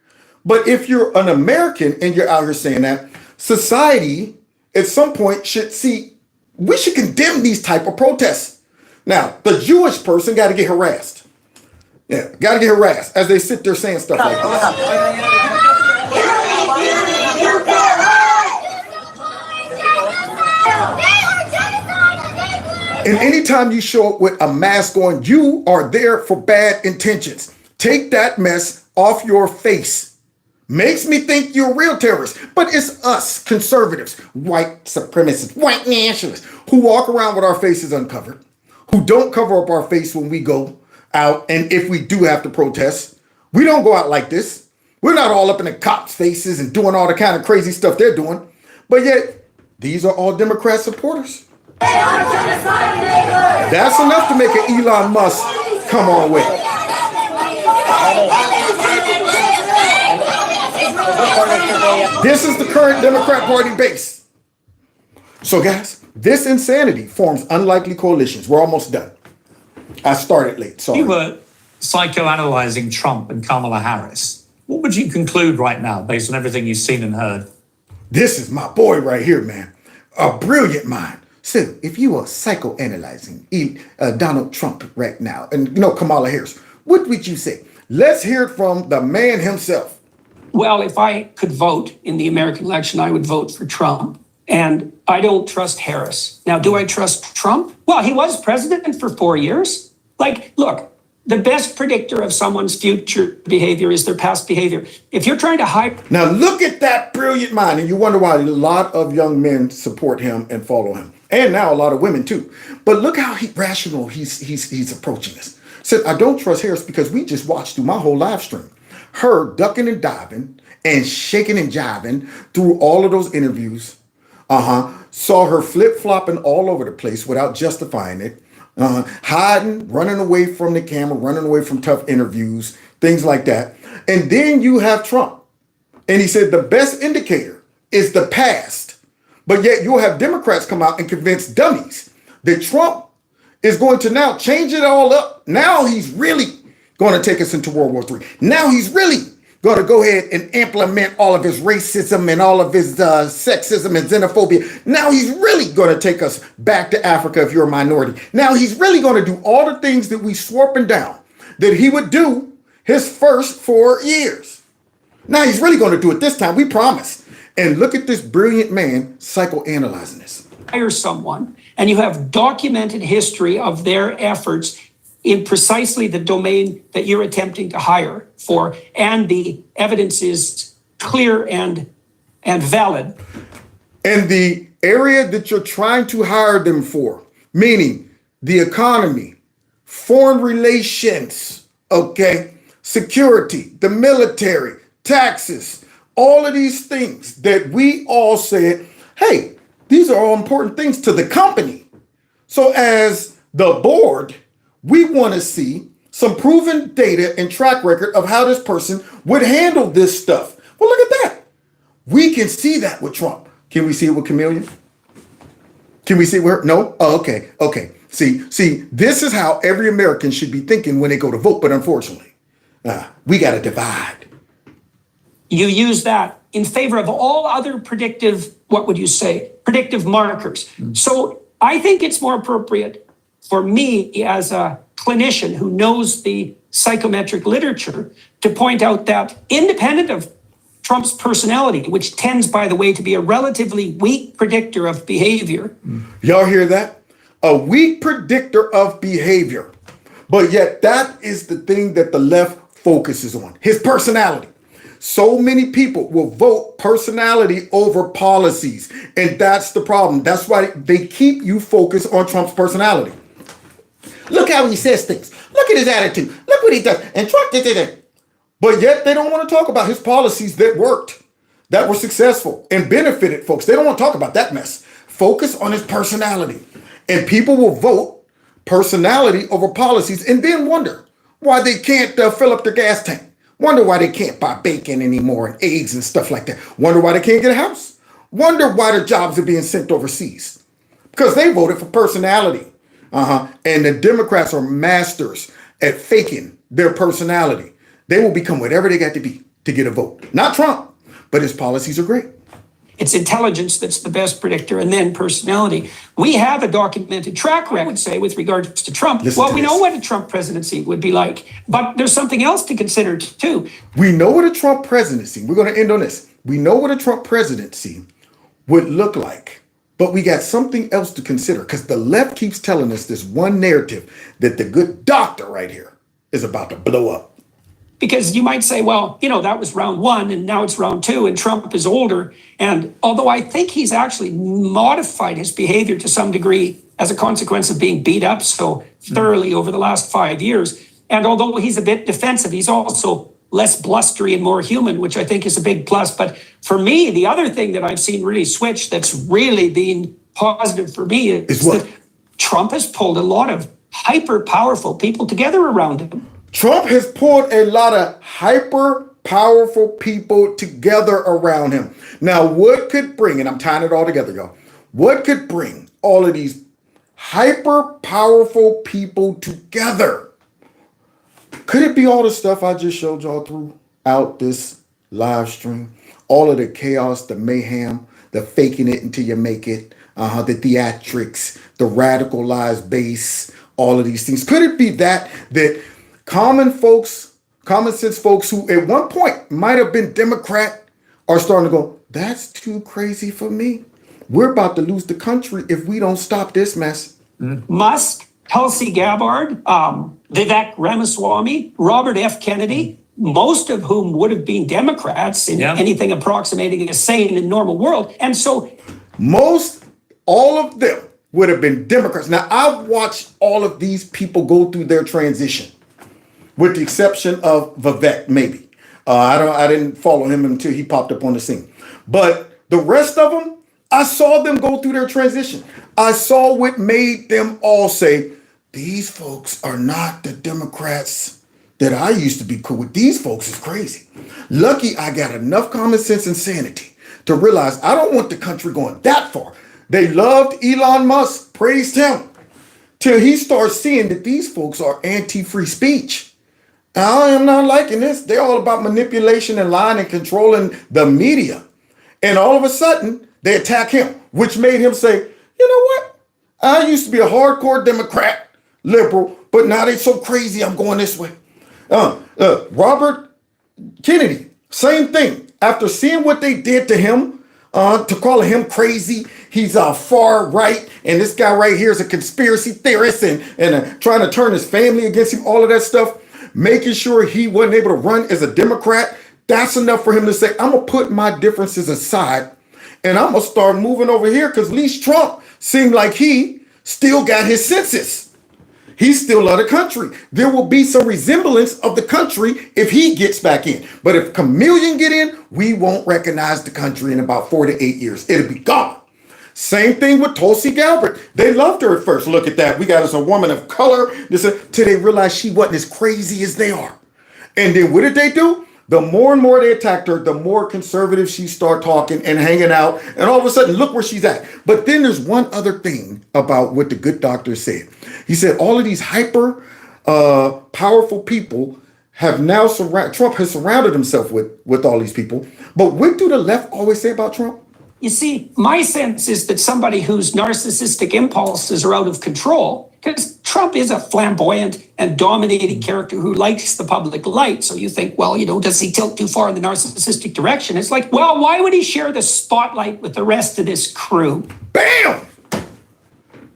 But if you're an American and you're out here saying that, society at some point should see, we should condemn these type of protests. Now, the Jewish person got to get harassed. Yeah, got to get harassed as they sit there saying stuff like this. And anytime you show up with a mask on, you are there for bad intentions. Take that mess off your face. Makes me think you're a real terrorist. But it's us, conservatives, white supremacists, white nationalists, who walk around with our faces uncovered, who don't cover up our face when we go out. And if we do have to protest, we don't go out like this. We're not all up in the cops' faces and doing all the kind of crazy stuff they're doing. But yet, these are all Democrat supporters. That's enough to make an Elon Musk come our way. This is the current Democrat Party base. So guys, this insanity forms unlikely coalitions. We're almost done. I started late, sorry. You were psychoanalyzing Trump and Kamala Harris. What would you conclude right now based on everything you've seen and heard? This is my boy right here, man. A brilliant mind. So if you are psychoanalyzing Donald Trump right now, and Kamala Harris, what would you say? Let's hear it from the man himself. Well, if I could vote in the American election, I would vote for Trump. And I don't trust Harris. Now, do I trust Trump? Well, he was president for 4 years. Look, the best predictor of someone's future behavior is their past behavior. If you're trying to hype... Now, look at that brilliant mind. And you wonder why a lot of young men support him and follow him. And now a lot of women, too. But look how rational he's approaching this. Said, I don't trust Harris because we just watched through my whole live stream. Her ducking and diving and shaking and jiving through all of those interviews. Saw her flip-flopping all over the place without justifying it. Hiding, running away from the camera, running away from tough interviews, things like that. And then you have Trump. And he said the best indicator is the past. But yet you'll have Democrats come out and convince dummies that Trump is going to now change it all up. Now he's really going to take us into World War III. Now he's really going to go ahead and implement all of his racism and all of his sexism and xenophobia. Now he's really going to take us back to Africa if you're a minority. Now he's really going to do all the things that we swore up and down that he would do his first 4 years. Now he's really going to do it this time, we promise. And look at this brilliant man psychoanalyzing this. Hire someone, and you have documented history of their efforts in precisely the domain that you're attempting to hire for, and the evidence is clear and valid. And the area that you're trying to hire them for, meaning the economy, foreign relations, security, the military, taxes, all of these things that we all said, hey, these are all important things to the company. So as the board, we want to see some proven data and track record of how this person would handle this stuff. Well, look at that. We can see that with Trump. Can we see it with Camellia? Can we see it with her? No? Oh, okay. See, this is how every American should be thinking when they go to vote. But unfortunately, we got to divide. You use that in favor of all other predictive markers. So I think it's more appropriate for me as a clinician who knows the psychometric literature to point out that independent of Trump's personality, which tends, by the way, to be a relatively weak predictor of behavior. Y'all hear that? A weak predictor of behavior. But yet that is the thing that the left focuses on, his personality. So many people will vote personality over policies. And that's the problem. That's why they keep you focused on Trump's personality. Look how he says things. Look at his attitude. Look what he does. And Trump did it. But yet they don't want to talk about his policies that worked, that were successful and benefited folks. They don't want to talk about that mess. Focus on his personality. And people will vote personality over policies and then wonder why they can't fill up their gas tank. Wonder why they can't buy bacon anymore and eggs and stuff like that. Wonder why they can't get a house. Wonder why their jobs are being sent overseas. Because they voted for personality. And the Democrats are masters at faking their personality. They will become whatever they got to be to get a vote. Not Trump, but his policies are great. It's intelligence that's the best predictor, and then personality. We have a documented track record, I would say, with regards to Trump. We know what a Trump presidency would be like, but there's something else to consider too. We know what a Trump presidency, we're going to end on this. We know what a Trump presidency would look like, but we got something else to consider because the left keeps telling us this one narrative that the good doctor right here is about to blow up. Because you might say, well, that was round one and now it's round two and Trump is older. And although I think he's actually modified his behavior to some degree as a consequence of being beat up so thoroughly over the last 5 years. And although he's a bit defensive, he's also less blustery and more human, which I think is a big plus. But for me, the other thing that I've seen really switch that's really been positive for me is that Trump has pulled a lot of hyper powerful people together around him. Trump has pulled a lot of hyper powerful people together around him. Now, what could bring, and I'm tying it all together, y'all, what could bring all of these hyper powerful people together? Could it be all the stuff I just showed y'all throughout this live stream? All of the chaos, the mayhem, the faking it until you make it, the theatrics, the radicalized base, all of these things. Could it be that common sense folks who at one point might have been Democrat are starting to go, that's too crazy for me. We're about to lose the country if we don't stop this mess. Musk, Tulsi Gabbard, Vivek Ramaswamy, Robert F. Kennedy, most of whom would have been Democrats in anything approximating a sane and normal world. And so all of them would have been Democrats. Now, I've watched all of these people go through their transition, with the exception of Vivek, maybe. I didn't follow him until he popped up on the scene. But the rest of them, I saw them go through their transition. I saw what made them all say, these folks are not the Democrats that I used to be cool with. These folks is crazy. Lucky I got enough common sense and sanity to realize I don't want the country going that far. They loved Elon Musk, praised him, till he starts seeing that these folks are anti-free speech. I am not liking this. They're all about manipulation and lying and controlling the media. And all of a sudden, they attack him, which made him say, you know what? I used to be a hardcore Democrat, liberal, but now they're so crazy, I'm going this way. Robert Kennedy, same thing. After seeing what they did to him, to call him crazy, he's far right, and this guy right here is a conspiracy theorist and trying to turn his family against him, all of that stuff, making sure he wasn't able to run as a Democrat. That's enough for him to say, I'm going to put my differences aside and I'm going to start moving over here because at least Trump seemed like he still got his senses. He still loves the country. There will be some resemblance of the country if he gets back in. But if Chameleon get in, we won't recognize the country in about 4 to 8 years. It'll be gone. Same thing with Tulsi Gabbard. They loved her at first. Look at that. We got us a woman of color. Till they realized she wasn't as crazy as they are. And then what did they do? The more and more they attacked her, the more conservative she started talking and hanging out. And all of a sudden, look where she's at. But then there's one other thing about what the good doctor said. He said all of these hyper powerful people have now Trump has surrounded himself with all these people. But what do the left always say about Trump? You see, my sense is that somebody whose narcissistic impulses are out of control, because Trump is a flamboyant and dominating character who likes the public light. So you think, well, does he tilt too far in the narcissistic direction? It's like, well, why would he share the spotlight with the rest of this crew? Bam!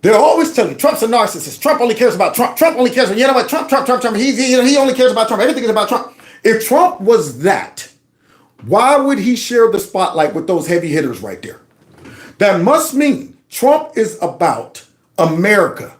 They'll always tell you Trump's a narcissist. Trump only cares about Trump. Trump only cares about, Trump. He only cares about Trump. Everything is about Trump. If Trump was that, why would he share the spotlight with those heavy hitters right there? That must mean Trump is about America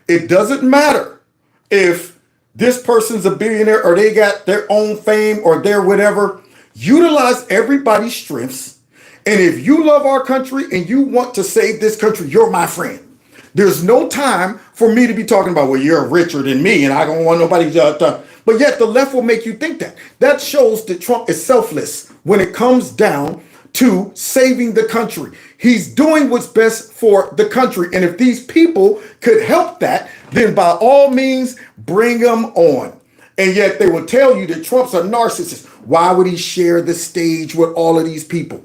It doesn't matter if this person's a billionaire or they got their own fame or their whatever. Utilize everybody's strengths. And if you love our country and you want to save this country, you're my friend. There's no time for me to be talking about, well, you're richer than me and I don't want nobody to. But yet the left will make you think that. That shows that Trump is selfless when it comes down to saving the country. He's doing what's best for the country. And if these people could help that, then by all means, bring them on. And yet they will tell you that Trump's a narcissist. Why would he share the stage with all of these people?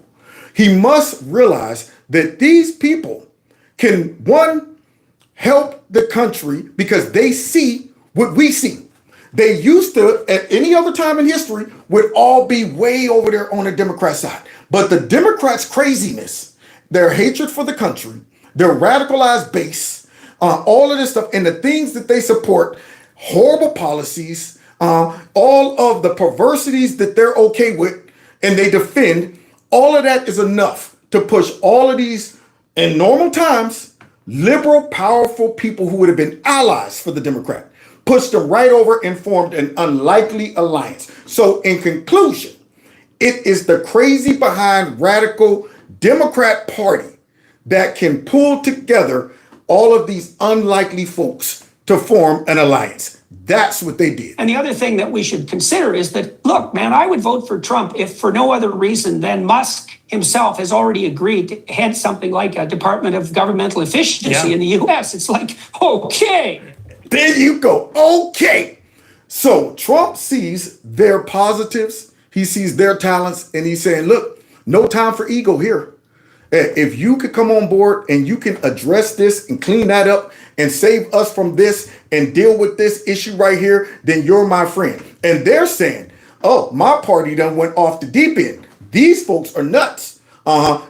He must realize that these people can, one, help the country because they see what we see. They used to, at any other time in history, would all be way over there on the Democrat side. But the Democrats' craziness, their hatred for the country, their radicalized base, all of this stuff, and the things that they support, horrible policies, all of the perversities that they're okay with, and they defend, all of that is enough to push all of these, in normal times, liberal, powerful people who would have been allies for the Democrat, pushed them right over and formed an unlikely alliance. So in conclusion, it is the crazy behind radical Democrat Party that can pull together all of these unlikely folks to form an alliance. That's what they did. And the other thing that we should consider is that, look, man, I would vote for Trump if for no other reason than Musk himself has already agreed to head something like a Department of Governmental Efficiency in the U.S. It's like, okay. There you go. Okay. So Trump sees their positives. He sees their talents and he's saying, look, no time for ego here. If you could come on board and you can address this and clean that up and save us from this and deal with this issue right here, then you're my friend. And they're saying, oh, my party done went off the deep end. These folks are nuts.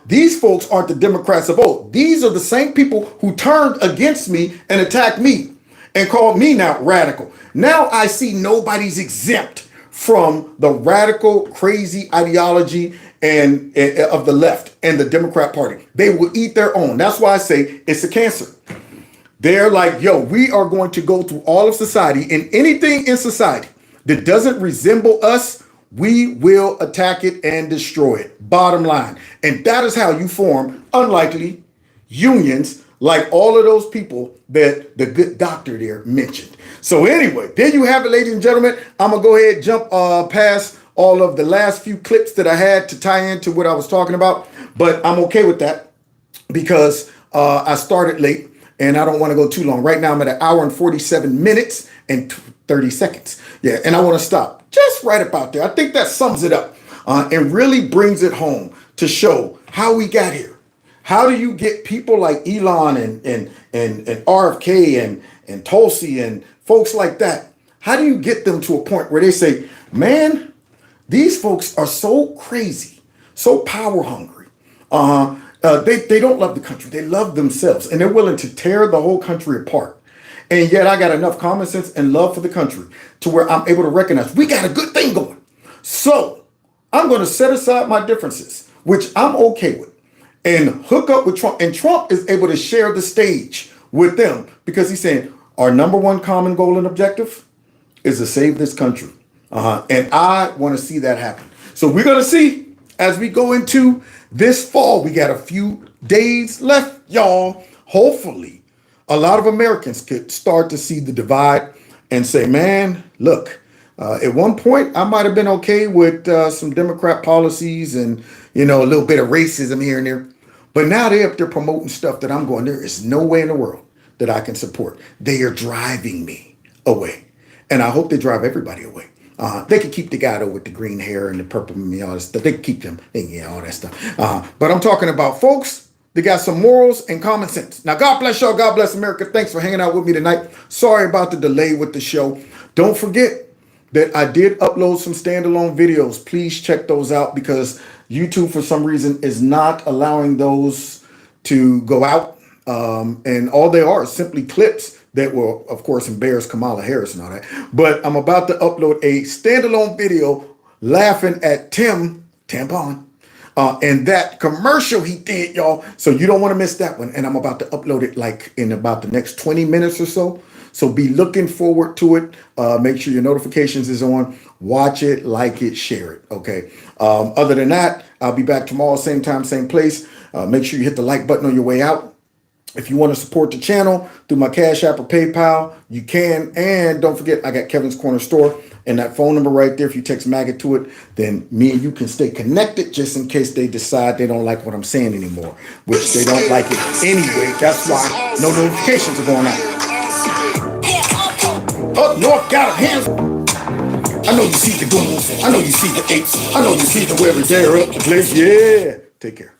These folks aren't the Democrats of old. These are the same people who turned against me and attacked me and called me now radical. Now I see nobody's exempt from the radical, crazy ideology and of the left and the Democrat Party. They will eat their own. That's why I say it's a cancer. They're like, yo, we are going to go through all of society, and anything in society that doesn't resemble us, we will attack it and destroy it. Bottom line. And that is how you form unlikely unions like all of those people that the good doctor there mentioned. So anyway, there you have it, ladies and gentlemen. I'm going to go ahead and jump past all of the last few clips that I had to tie into what I was talking about. But I'm okay with that because I started late and I don't want to go too long. Right now I'm at 1 hour and 47 minutes and 30 seconds. Yeah, and I want to stop just right about there. I think that sums it up and really brings it home to show how we got here. How do you get people like Elon and RFK and Tulsi and folks like that? How do you get them to a point where they say, man, these folks are so crazy, so power hungry. They don't love the country. They love themselves and they're willing to tear the whole country apart. And yet I got enough common sense and love for the country to where I'm able to recognize we got a good thing going. So I'm going to set aside my differences, which I'm okay with, and hook up with Trump. And Trump is able to share the stage with them because he's saying our number one common goal and objective is to save this country. And I want to see that happen. So we're going to see as we go into this fall. We got a few days left, y'all. Hopefully, a lot of Americans could start to see the divide and say, man, look, at one point, I might have been okay with some Democrat policies and, a little bit of racism here and there. But now they're up there promoting stuff that I'm going, there is no way in the world that I can support. They are driving me away. And I hope they drive everybody away. They could keep the guy though with the green hair and the purple and all that stuff. They could keep them, all that stuff. But I'm talking about folks that got some morals and common sense. Now, God bless y'all. God bless America. Thanks for hanging out with me tonight. Sorry about the delay with the show. Don't forget that I did upload some standalone videos. Please check those out because YouTube, for some reason, is not allowing those to go out. And all they are is simply clips that will, of course, embarrass Kamala Harris and all that. But I'm about to upload a standalone video laughing at Tim Tampon And that commercial he did, y'all. So you don't want to miss that one. And I'm about to upload it like in about the next 20 minutes or so. So be looking forward to it. Make sure your notifications is on. Watch it, like it, share it. Okay. Other than that, I'll be back tomorrow, same time, same place. Make sure you hit the like button on your way out. If you want to support the channel through my Cash App or PayPal, you can. And don't forget, I got Kevin's Corner Store and that phone number right there. If you text MAGA to it, then me and you can stay connected just in case they decide they don't like what I'm saying anymore, which they don't like it anyway. That's why no notifications are going out. Up north, got hands. I know you see the goons. I know you see the apes. I know you see the wearers there up the place. Yeah. Take care.